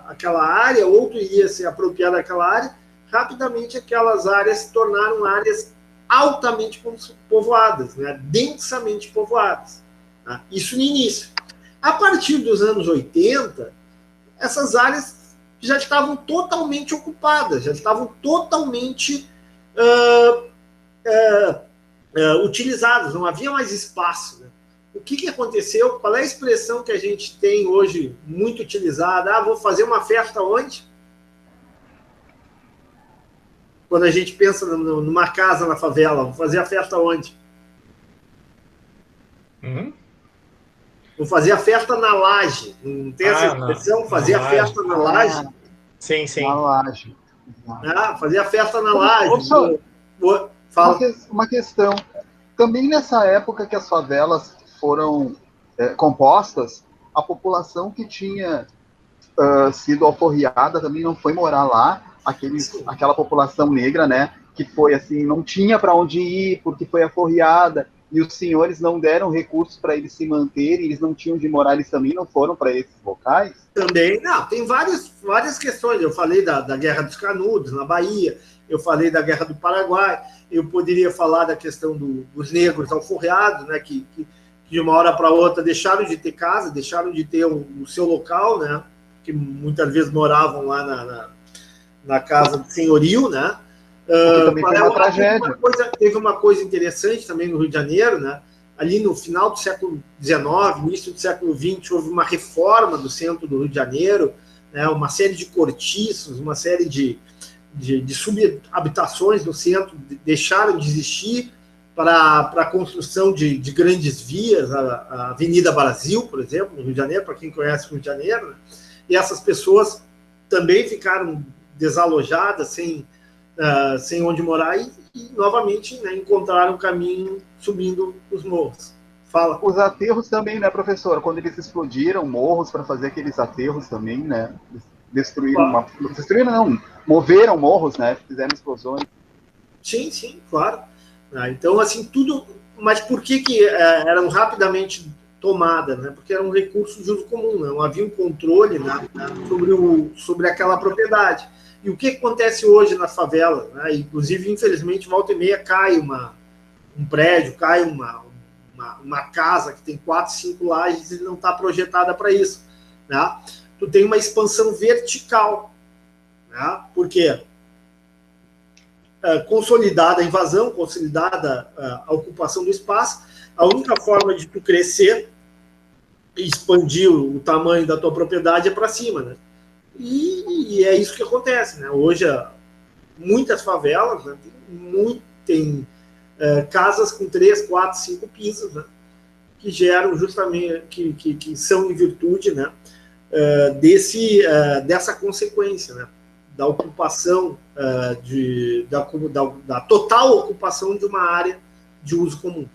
aquela área, outro iria se apropriar daquela área, rapidamente aquelas áreas se tornaram áreas altamente povoadas, né, densamente povoadas. Tá? Isso no início. A partir dos anos 80, essas áreas já estavam totalmente ocupadas, já estavam totalmente utilizadas, não havia mais espaço. Né? O que aconteceu? Qual é a expressão que a gente tem hoje muito utilizada? Vou fazer uma festa onde? Quando a gente pensa numa casa na favela, vou fazer a festa onde? Vou fazer a festa na laje. Não tem essa expressão? Fazer a festa na laje? Sim, sim. Na laje. Fazer a festa na laje. Fala. Uma questão. Também nessa época que as favelas foram compostas, a população que tinha sido alforriada também não foi morar lá. Aquela população negra, né? Que foi assim, não tinha para onde ir porque foi alforriada. E os senhores não deram recursos para eles se manterem, eles não tinham de morar, eles também não foram para esses locais? Também, não, tem várias questões. Eu falei da Guerra dos Canudos, na Bahia, eu falei da Guerra do Paraguai, eu poderia falar da questão dos negros alforreados, né, que de uma hora para outra deixaram de ter casa, deixaram de ter o seu local, né, que muitas vezes moravam lá na casa do senhorio, né. Também foi uma tragédia. Teve uma coisa interessante também no Rio de Janeiro, né? Ali no final do século XIX, início do século XX, houve uma reforma do centro do Rio de Janeiro, né? Uma série de cortiços, uma série de subhabitações no centro deixaram de existir para a construção de grandes vias, a Avenida Brasil, por exemplo, no Rio de Janeiro, para quem conhece o Rio de Janeiro, né? E essas pessoas também ficaram desalojadas, sem onde morar e novamente, né, encontraram um caminho subindo os morros. Fala. Os aterros também, né, professor? Quando eles explodiram morros para fazer aqueles aterros também, né? Moveram morros, né? Fizeram explosões. Sim, claro. Então, assim, tudo... Mas por que eram rapidamente tomadas, né? Porque era um recurso de uso comum, né? Não havia um controle, né, sobre aquela propriedade. E o que acontece hoje na favela? Né? Inclusive, infelizmente, volta e meia cai um prédio, cai uma casa que tem 4, 5 lajes e não está projetada para isso. Né? Tu tem uma expansão vertical. Né? Por quê? Consolidada a invasão, consolidada a ocupação do espaço, a única forma de tu crescer e expandir o tamanho da tua propriedade é para cima, né? E é isso que acontece, né? Hoje, muitas favelas, né, tem casas com 3, 4, 5 pisos, né, que geram justamente, que são em virtude, né, dessa consequência, né, da ocupação, da total ocupação de uma área de uso comum.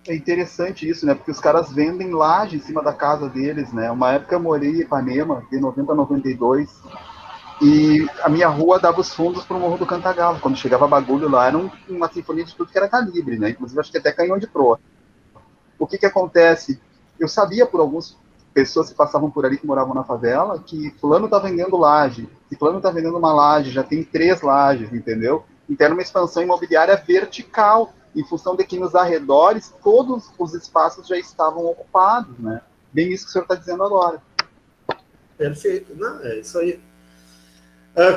É interessante isso, né? Porque os caras vendem laje em cima da casa deles, né? Uma época eu morei em Ipanema, de 90 a 92, e a minha rua dava os fundos para o Morro do Cantagalo. Quando chegava bagulho lá, era uma sinfonia de tudo que era calibre, né? Inclusive, acho que até canhão de proa. O que acontece? eu sabia por algumas pessoas que passavam por ali, que moravam na favela, que fulano tá vendendo laje, que fulano tá vendendo uma laje, já tem 3 lajes, entendeu? Então era uma expansão imobiliária vertical, em função de que nos arredores todos os espaços já estavam ocupados, né? Bem isso que o senhor está dizendo agora. Perfeito. Não, é isso aí.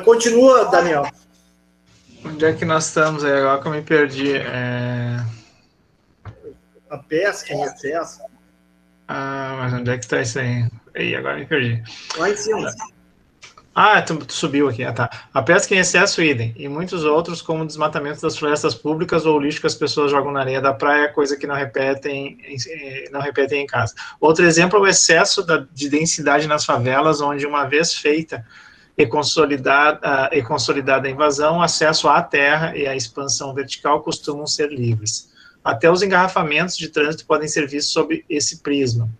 Continua, Daniel. Onde é que nós estamos? Agora que eu me perdi. A pesca em excesso. Mas onde é que está isso aí? Aí, agora me perdi. Lá em cima. Tu subiu aqui. Tá. A pesca em excesso, idem. E muitos outros, como o desmatamento das florestas públicas ou o lixo que as pessoas jogam na areia da praia, coisa que não repetem em casa. Outro exemplo é o excesso de densidade nas favelas, onde uma vez feita e consolidada a invasão, o acesso à terra e a expansão vertical costumam ser livres. Até os engarrafamentos de trânsito podem ser vistos sob esse prisma.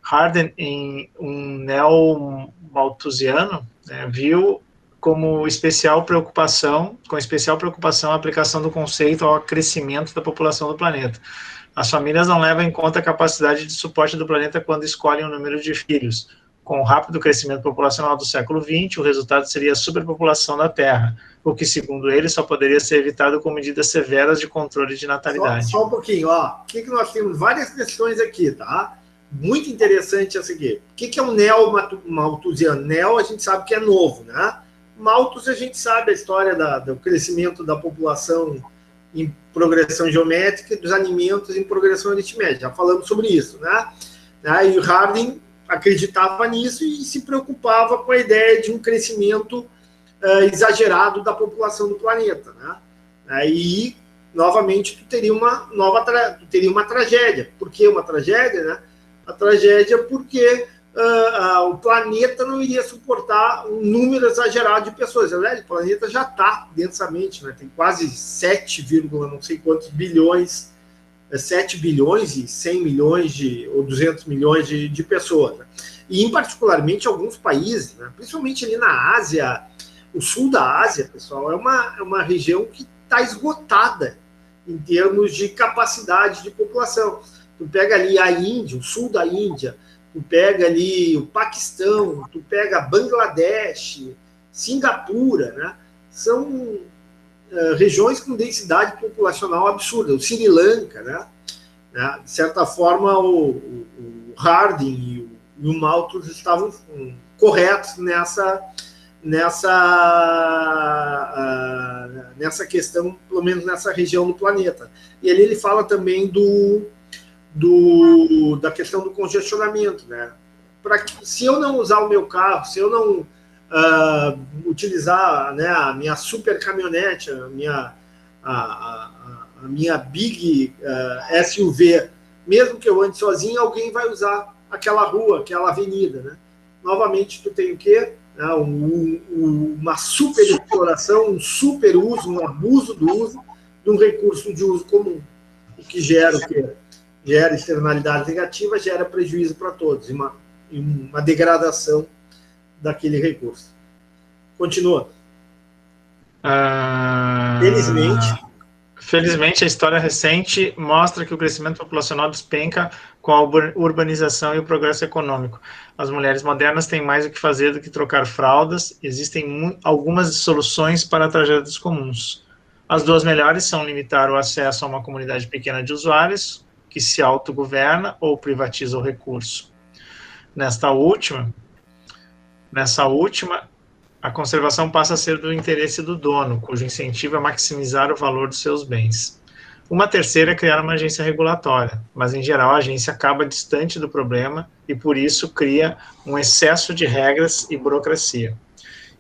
Harden, em um neo-malthusiano, viu com especial preocupação a aplicação do conceito ao crescimento da população do planeta. As famílias não levam em conta a capacidade de suporte do planeta quando escolhem o número de filhos. Com o rápido crescimento populacional do século XX, o resultado seria a superpopulação da Terra, o que, segundo ele, só poderia ser evitado com medidas severas de controle de natalidade. Só um pouquinho, ó. O que nós temos? Várias questões aqui, tá? Muito interessante essa aqui. O que é um neo-malthusiano? Neo a gente sabe que é novo, né? Malthus a gente sabe a história do crescimento da população em progressão geométrica e dos alimentos em progressão aritmética. Já falamos sobre isso, né? E o Harding acreditava nisso e se preocupava com a ideia de um crescimento exagerado da população do planeta, né? Aí, novamente, tu teria uma tragédia. Por que uma tragédia, né? A tragédia porque o planeta não iria suportar um número exagerado de pessoas. O planeta já está densamente, né? Tem quase 7, não sei quantos bilhões, 7 bilhões e 100 milhões ou 200 milhões de pessoas. Né? E, em particularmente, alguns países, né? Principalmente ali na Ásia, o sul da Ásia, pessoal, é uma região que está esgotada em termos de capacidade de população. Tu pega ali a Índia, o sul da Índia, tu pega ali o Paquistão, tu pega Bangladesh, Singapura, né? São regiões com densidade populacional absurda. O Sri Lanka, né? De certa forma, o Harding e o Malthus estavam corretos nessa questão, pelo menos nessa região do planeta. E ali ele fala também da questão do congestionamento, né? Se eu não usar o meu carro, se eu não utilizar, né, a minha super caminhonete, a minha big SUV, mesmo que eu ande sozinho, alguém vai usar aquela rua, aquela avenida, né? Novamente, tu tem o quê? Uma super exploração, um super uso, um abuso do uso de um recurso de uso comum, o que gera o quê? Gera externalidade negativa, gera prejuízo para todos, e uma degradação daquele recurso. Continua. Felizmente, a história recente mostra que o crescimento populacional despenca com a urbanização e o progresso econômico. As mulheres modernas têm mais o que fazer do que trocar fraldas. Existem algumas soluções para tragédias comuns. As duas melhores são limitar o acesso a uma comunidade pequena de usuários, que se autogoverna ou privatiza o recurso. Nessa última, a conservação passa a ser do interesse do dono, cujo incentivo é maximizar o valor dos seus bens. Uma terceira é criar uma agência regulatória, mas, em geral, a agência acaba distante do problema e, por isso, cria um excesso de regras e burocracia.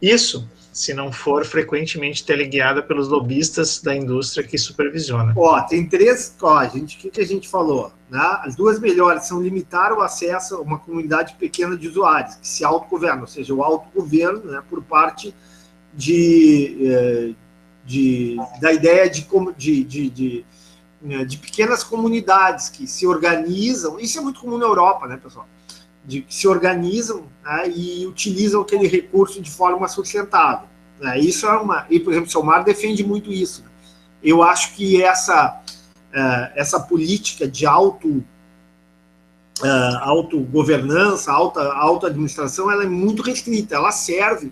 Isso, se não for frequentemente teleguiada pelos lobistas da indústria que supervisiona. Tem 3, o que a gente falou? Né? As duas melhores são limitar o acesso a uma comunidade pequena de usuários, que se autogovernam, ou seja, o autogoverno, né, por parte da ideia de pequenas comunidades que se organizam. Isso é muito comum na Europa, né, pessoal? Que se organizam, né, e utilizam aquele recurso de forma sustentável. Né? Isso e, por exemplo, o Selmar defende muito isso. Né? Eu acho que essa política de autogovernança, alta administração, ela é muito restrita, ela serve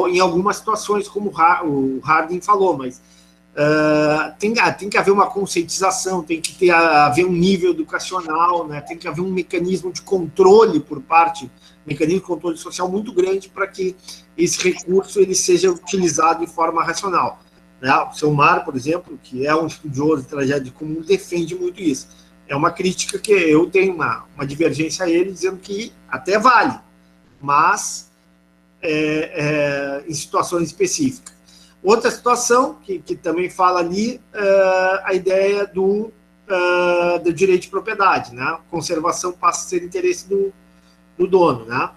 em algumas situações, como o Harding falou, mas tem que haver uma conscientização, tem que haver um nível educacional, né? Tem que haver um mecanismo de controle por parte, mecanismo de controle social muito grande para que esse recurso ele seja utilizado de forma racional. Né? O seu Mar, por exemplo, que é um estudioso de tragédia comum, defende muito isso. É uma crítica que eu tenho uma divergência a ele, dizendo que até vale, mas em situações específicas. Outra situação, que também fala ali, a ideia do direito de propriedade, né? Conservação passa a ser interesse do dono, né?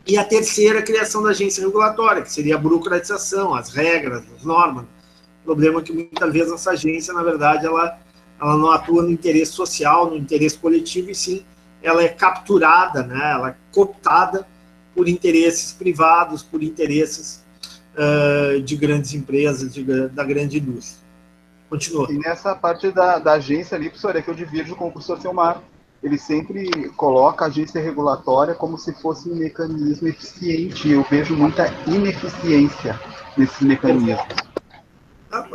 E a terceira, a criação da agência regulatória, que seria a burocratização, as regras, as normas. O problema é que muitas vezes essa agência, na verdade, ela não atua no interesse social, no interesse coletivo, e sim, ela é capturada, né? Ela é cooptada por interesses privados, por interesses de grandes empresas, da grande indústria. Continua. E nessa parte da agência ali, professor, é que eu divirjo com o professor Filmar. Ele sempre coloca a agência regulatória como se fosse um mecanismo eficiente. Eu vejo muita ineficiência nesses mecanismos.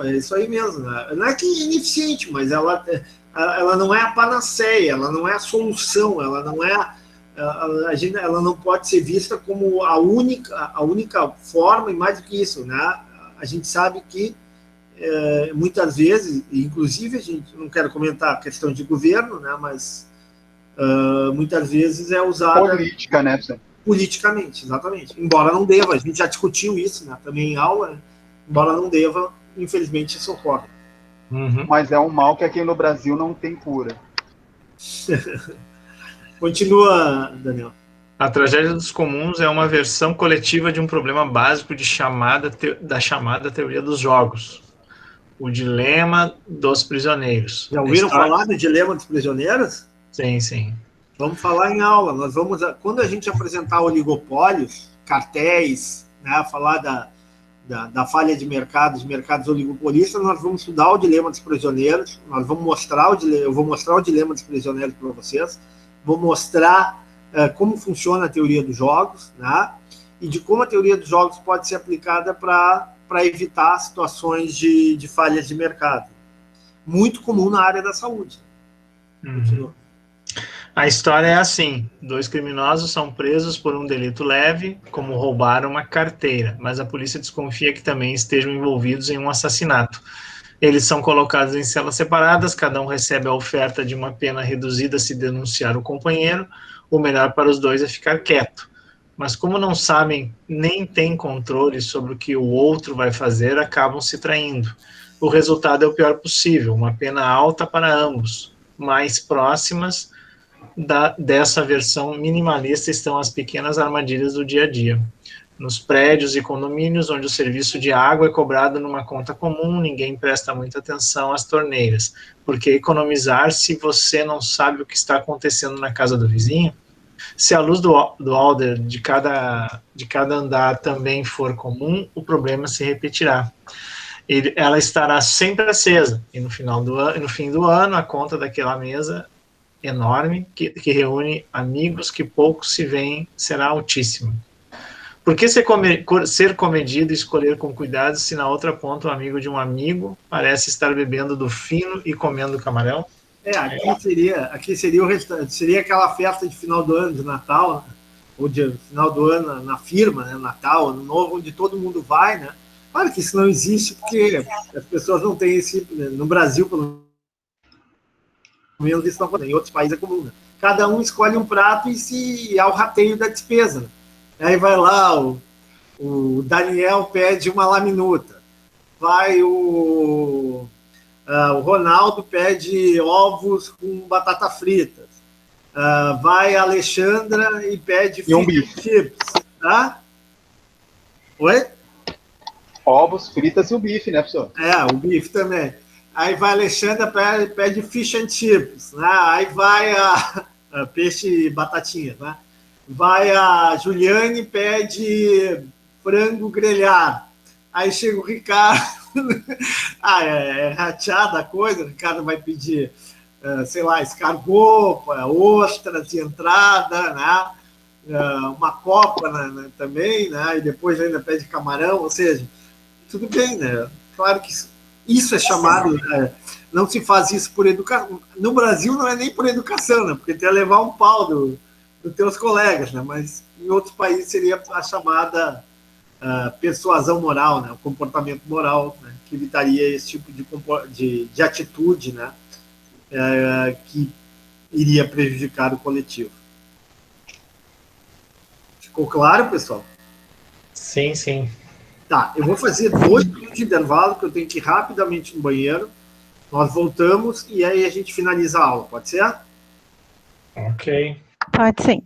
É isso aí mesmo. Né? Não é que é ineficiente, mas ela não é a panaceia, ela não é a solução, ela não é... ela não pode ser vista como a única forma, e mais do que isso, né? A gente sabe que muitas vezes, inclusive a gente não quero comentar a questão de governo, né? Mas muitas vezes é usada política, né? Politicamente, exatamente. Embora não deva, a gente já discutiu isso, né? Também em aula, né? Embora não deva, infelizmente isso ocorre. Uhum. Mas é um mal que aqui no Brasil não tem cura. Continua, Daniel. A tragédia dos comuns é uma versão coletiva de um problema básico da chamada teoria dos jogos. O dilema dos prisioneiros. Já ouviram falar do dilema dos prisioneiros? Sim, sim. Vamos falar em aula. Quando a gente apresentar oligopólios, cartéis, né, falar da falha de mercados oligopolistas, nós vamos estudar o dilema dos prisioneiros, eu vou mostrar o dilema dos prisioneiros para vocês, vou mostrar como funciona a teoria dos jogos, né, e de como a teoria dos jogos pode ser aplicada para evitar situações de falhas de mercado. Muito comum na área da saúde. Uhum. A história é assim: 2 criminosos são presos por um delito leve, como roubar uma carteira, mas a polícia desconfia que também estejam envolvidos em um assassinato. Eles são colocados em celas separadas, cada um recebe a oferta de uma pena reduzida se denunciar o companheiro. O melhor para os dois é ficar quieto. Mas como não sabem nem têm controle sobre o que o outro vai fazer, acabam se traindo. O resultado é o pior possível, uma pena alta para ambos. Mais próximas dessa versão minimalista estão as pequenas armadilhas do dia a dia. Nos prédios e condomínios, onde o serviço de água é cobrado numa conta comum, ninguém presta muita atenção às torneiras. Porque economizar se você não sabe o que está acontecendo na casa do vizinho? Se a luz do Alder de cada andar também for comum, o problema se repetirá. Ela estará sempre acesa, e no fim do ano, a conta daquela mesa enorme, que reúne amigos que poucos se veem, será altíssima. Por que ser comedido e escolher com cuidado, se na outra ponta o amigo de um amigo parece estar bebendo do fino e comendo camarão? Aqui seria o restante, seria aquela festa de final do ano, de Natal, né? Ou de final do ano na firma, né? Natal, Ano Novo, onde todo mundo vai, né? Claro que isso não existe, porque as pessoas não têm esse... No Brasil, pelo menos, isso não acontece. Em outros países é comum, né? Cada um escolhe um prato e há o rateio da despesa, né? Aí vai lá, o Daniel pede uma laminuta. Vai o Ronaldo pede ovos com batata fritas. Vai a Alexandra e pede fish and chips. Tá? Oi? Ovos, fritas e o bife, né, professor? O bife também. Aí vai a Alexandra, pede fish and chips. Né? Aí vai a peixe e batatinha. Né? Vai a Juliane, pede frango grelhado. Aí chega o Ricardo. É rateada a coisa, o Ricardo vai pedir sei lá, escargot, ostras de entrada, né? Uma copa também, né? E depois ainda pede camarão, ou seja, tudo bem, né? Claro que isso é chamado, não se faz isso por educação. No Brasil não é nem por educação, né? Porque tem que levar um pau dos teus colegas, né? Mas em outros países seria a chamada persuasão moral, né? O comportamento moral, né? Que evitaria esse tipo de atitude, né? Que iria prejudicar o coletivo. Ficou claro, pessoal? Sim, sim. Tá, eu vou fazer 2 minutos de intervalo, que eu tenho que ir rapidamente no banheiro. Nós voltamos e aí a gente finaliza a aula, pode ser? Ok. Pode sim.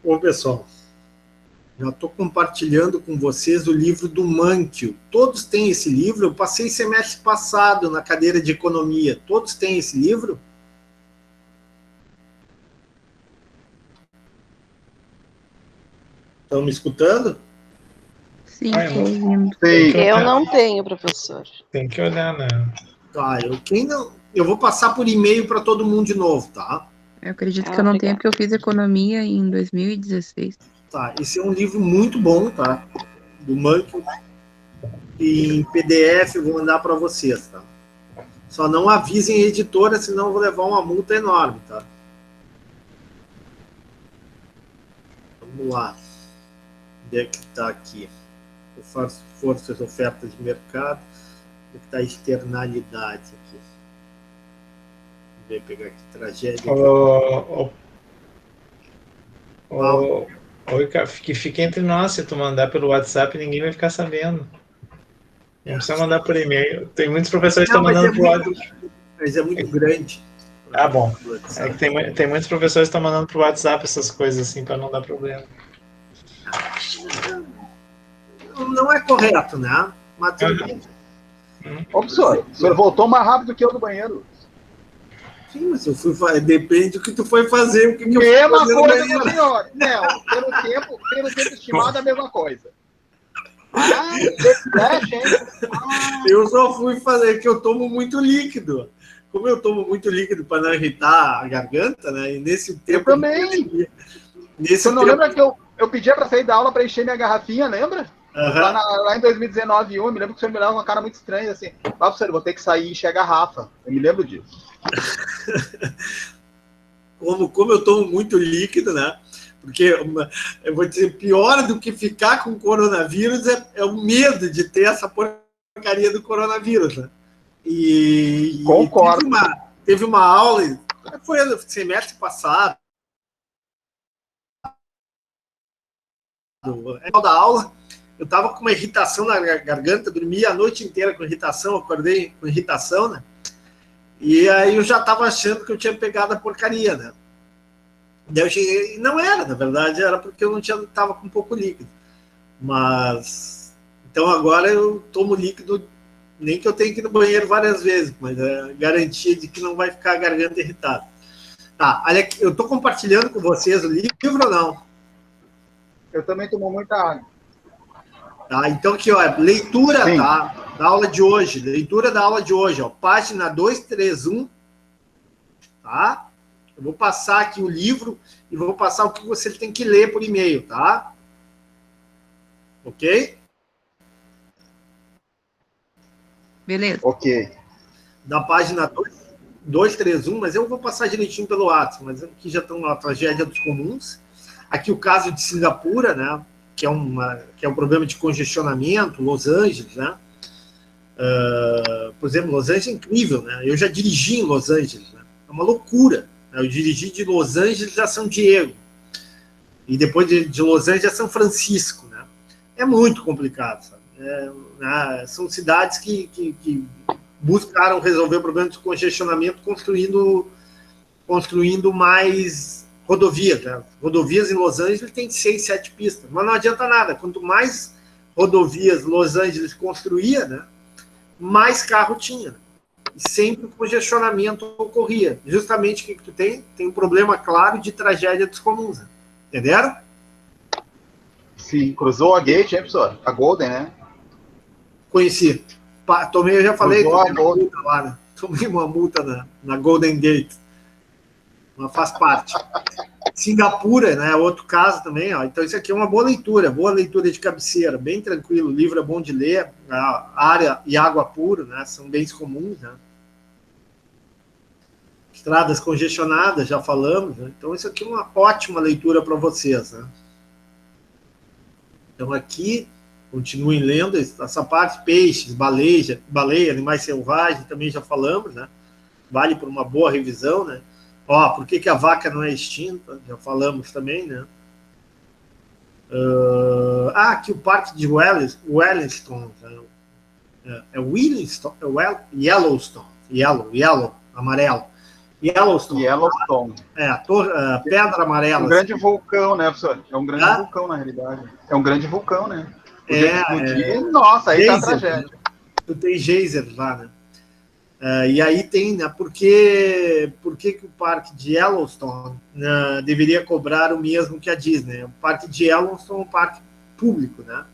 Bom, pessoal, já estou compartilhando com vocês o livro do Mâncio. Todos têm esse livro? Eu passei semestre passado na cadeira de economia. Todos têm esse livro? Estão me escutando? Sim, Ah, estou ouvindo. Eu não tenho, professor. Tem que olhar, né? Tá, eu vou passar por e-mail para todo mundo de novo, tá? Eu acredito que eu não tenho, porque eu fiz economia em 2016. Tá, esse é um livro muito bom, tá? Do Mâncio. Em PDF eu vou mandar para vocês, tá? Só não avisem a editora, senão eu vou levar uma multa enorme, tá? Vamos lá. Onde é que está aqui? Forças, ofertas de mercado. Onde é que está a externalidade aqui? Vamos pegar aqui, tragédia. Oi, que fique entre nós. Se tu mandar pelo WhatsApp, ninguém vai ficar sabendo. Não precisa mandar por e-mail. Tem muitos professores que estão mandando por WhatsApp. Mas é muito grande. Ah, bom. É que tem muitos professores que estão mandando por WhatsApp essas coisas assim, para não dar problema. não é correto, né? Mas tudo bem. Ô, professor, o senhor voltou mais rápido que eu do banheiro. Sim, mas eu fui depende do que tu foi fazer. O que eu fui Mesma fazer no coisa, banheiro. meu senhor. Não, pelo tempo estimado, é a mesma coisa. Ah, fecha, hein? Eu só fui fazer, que eu tomo muito líquido. Como eu tomo muito líquido para não irritar a garganta, né? E nesse tempo. Eu também. Você não lembra que eu pedia para sair da aula para encher minha garrafinha, lembra? Lá em 2019, eu me lembro que o senhor me dava uma cara muito estranha, assim. Professor, eu vou ter que sair e encher a garrafa. Eu me lembro disso. Como eu tomo muito líquido, né? Porque eu vou dizer, pior do que ficar com coronavírus é o medo de ter essa porcaria do coronavírus, né? E concordo. Teve uma aula, foi no semestre passado, da aula, eu estava com uma irritação na garganta, dormi a noite inteira com irritação, acordei com irritação, né? E aí eu já estava achando que eu tinha pegado a porcaria, né? Daí eu cheguei, e não era, na verdade, era porque eu não estava com pouco líquido. Mas, então agora eu tomo líquido, nem que eu tenha que ir no banheiro várias vezes, mas é garantia de que não vai ficar a garganta irritada. Tá, olha aqui, eu estou compartilhando com vocês o livro ou não? Eu também tomo muita água. Tá, então aqui, ó, leitura, tá, da aula de hoje, leitura da aula de hoje, ó, página 231, tá? Eu vou passar aqui o livro e vou passar o que você tem que ler por e-mail, tá? Ok? Beleza. Ok. Da página 231, mas eu vou passar direitinho pelo WhatsApp, mas aqui já estão na tragédia dos comuns. Aqui o caso de Singapura, né? Que é um problema de congestionamento, Los Angeles, né? Por exemplo, Los Angeles é incrível, né? Eu já dirigi em Los Angeles, né? É uma loucura. Né? Eu dirigi de Los Angeles a São Diego. E depois de Los Angeles a São Francisco, né? É muito complicado, sabe? São cidades que buscaram resolver o problema de congestionamento construindo mais rodovias. Né? Rodovias em Los Angeles tem 6, 7 pistas, mas não adianta nada. Quanto mais rodovias Los Angeles construía, né, mais carro tinha. E sempre o congestionamento ocorria. Justamente o que tu tem? Tem um problema claro de tragédia dos comuns. Né? Entenderam? Sim, cruzou a Gate, hein, professor? A Golden, né? Conheci. Eu já falei, tomei uma multa lá, né? Tomei uma multa na Golden Gate. Mas faz parte. Singapura, né? Outro caso também, ó. Então, isso aqui é uma boa leitura de cabeceira, bem tranquilo. O livro é bom de ler. A área e água pura, né? São bens comuns, né? Estradas congestionadas, já falamos, né? Então, isso aqui é uma ótima leitura para vocês, né? Então, aqui, continuem lendo essa parte, peixes, baleia, animais selvagens, também já falamos, né? Vale por uma boa revisão, né? Ó, por que a vaca não é extinta? Já falamos também, né? Aqui o parque de Wellington. Yellowstone. Yellow, amarelo. Yellowstone. A Pedra Amarela. Um grande vulcão, né, professor? É um grande vulcão, na realidade. É um grande vulcão, né? Nossa, aí tá a tragédia. Tu tem geysers lá, né? E aí tem, né? Por que o parque de Yellowstone deveria cobrar o mesmo que a Disney? O parque de Yellowstone é um parque público, né?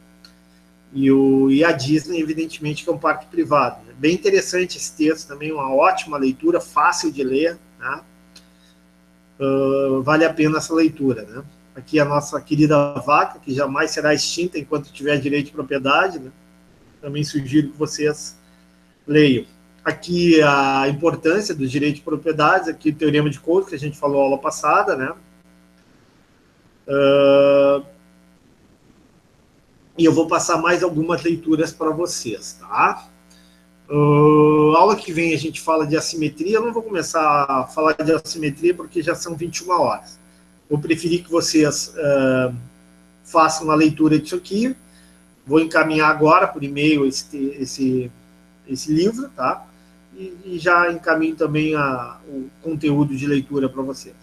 E a Disney, evidentemente, que é um parque privado. Né? Bem interessante esse texto também, uma ótima leitura, fácil de ler, né? Vale a pena essa leitura, né? Aqui a nossa querida vaca, que jamais será extinta enquanto tiver direito de propriedade, né? Também sugiro que vocês leiam. Aqui a importância dos direitos de propriedades, aqui o teorema de Coase, que a gente falou na aula passada, né? E eu vou passar mais algumas leituras para vocês, tá? Aula que vem a gente fala de assimetria, eu não vou começar a falar de assimetria porque já são 21 horas. Vou preferir que vocês façam uma leitura disso aqui, vou encaminhar agora por e-mail esse livro, tá? E já encaminho também o conteúdo de leitura para vocês.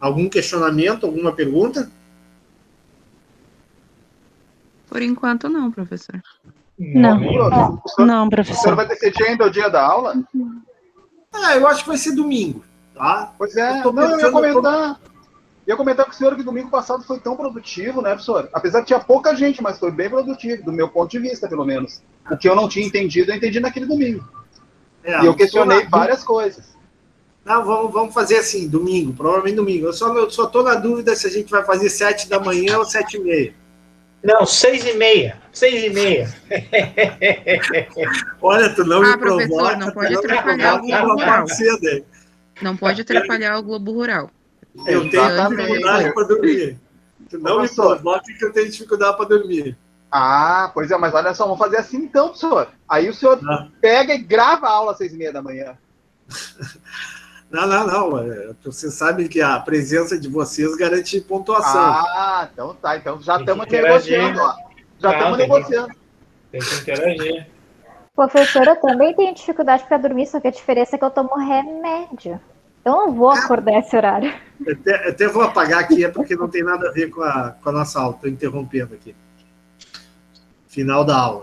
Algum questionamento, alguma pergunta? Por enquanto, não, professor. Não. O senhor, Não, o senhor professor. vai decidir ainda o dia da aula? Eu acho que vai ser domingo, tá? Pois é, Eu tô não, eu ia pensando- comentar. Ia comentar com o senhor que domingo passado foi tão produtivo, né, professor? Apesar que tinha pouca gente, mas foi bem produtivo, do meu ponto de vista, pelo menos. O que eu não tinha entendido, eu entendi naquele domingo. E eu questionei várias coisas. Não, vamos fazer assim, domingo, provavelmente domingo. Eu só tô na dúvida se a gente vai fazer 7 da manhã ou 7h30. Não, 6h30. 6h30. Olha, tu não me professor, provoca, não tu pode me atrapalhar o provoca, Globo uma Rural. parte cedo, hein? Não pode atrapalhar o Globo Rural. Eu tenho Exatamente. dificuldade para dormir. Tu não me Professor. provoca que eu tenho dificuldade para dormir. Ah, pois é, mas olha só, vamos fazer assim então, professor. Aí o senhor pega e grava a aula às 6h30 da manhã. Não. Você sabe que a presença de vocês garante pontuação. Ah, então tá. Então já Tem que estamos interagir. negociando, ó. Já estamos tem que- negociando. Tem que interagir. Professora, eu também tenho dificuldade para dormir, só que a diferença é que eu tomo remédio. Eu não vou acordar esse horário. Eu até vou apagar aqui, é porque não tem nada a ver com a nossa aula. Estou interrompendo aqui. Final da aula.